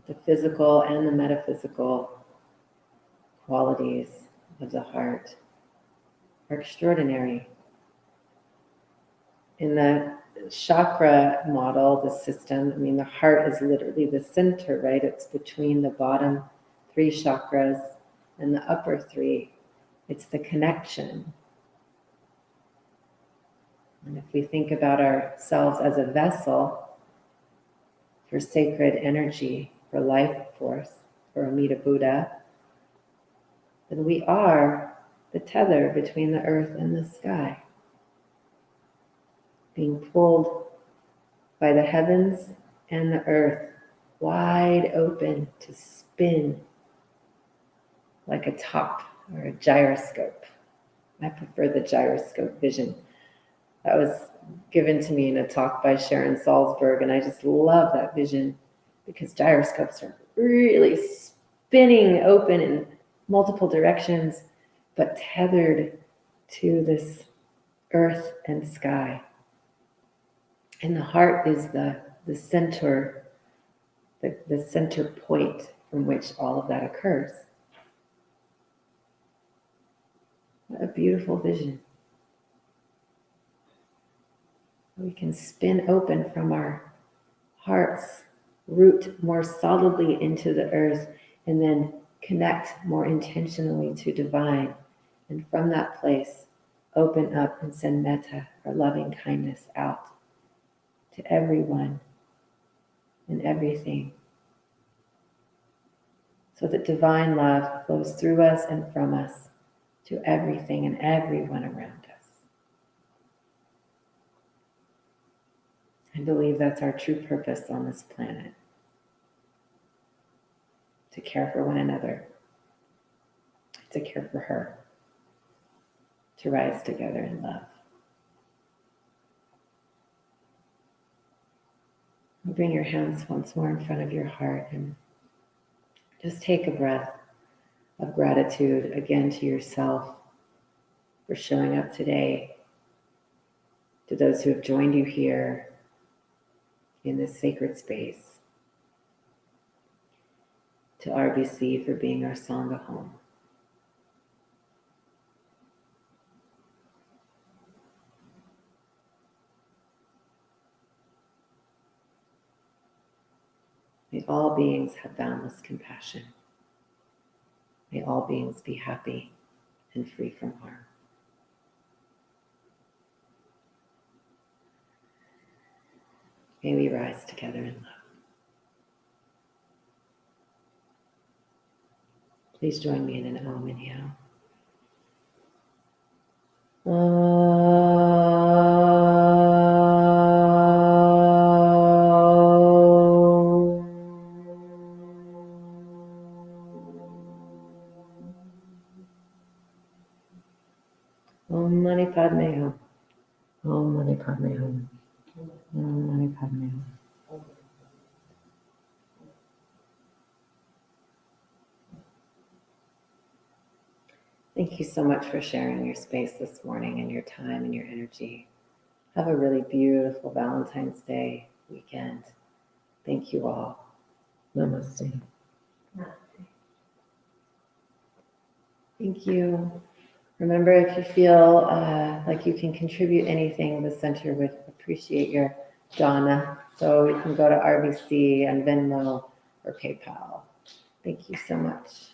The physical and the metaphysical qualities of the heart are extraordinary. In the chakra model, the system, the heart is literally the center, right? It's between the bottom 3 chakras and the upper 3. It's the connection. And if we think about ourselves as a vessel for sacred energy, for life force, for Amida Buddha, then we are the tether between the earth and the sky, being pulled by the heavens and the earth wide open to spin like a top or a gyroscope. I prefer the gyroscope vision. That was given to me in a talk by Sharon Salzberg, and I just love that vision because gyroscopes are really spinning open in multiple directions, but tethered to this earth and sky. And the heart is the center, the center point from which all of that occurs. What a beautiful vision. We can spin open from our hearts, root more solidly into the earth, and then connect more intentionally to divine. And from that place, open up and send metta, or loving kindness, out to everyone and everything, so that divine love flows through us and from us to everything and everyone around us. I believe that's our true purpose on this planet, to care for one another, to care for her, to rise together in love. Bring your hands once more in front of your heart and just take a breath of gratitude again to yourself for showing up today, to those who have joined you here in this sacred space, to RBC for being our Sangha home. May May all beings have boundless compassion. May all beings be happy and free from harm. May we rise together in love. Please join me in an Om inhale. Om Mani Padme Hum. Om Mani Padme Hum. Om Mani Padme Hum. Thank you so much for sharing your space this morning and your time and your energy. Have a really beautiful Valentine's Day weekend. Thank you all. Namaste. Thank you. Remember, if you feel like you can contribute anything, the center would appreciate your dana. So you can go to RBC and Venmo or PayPal. Thank you so much.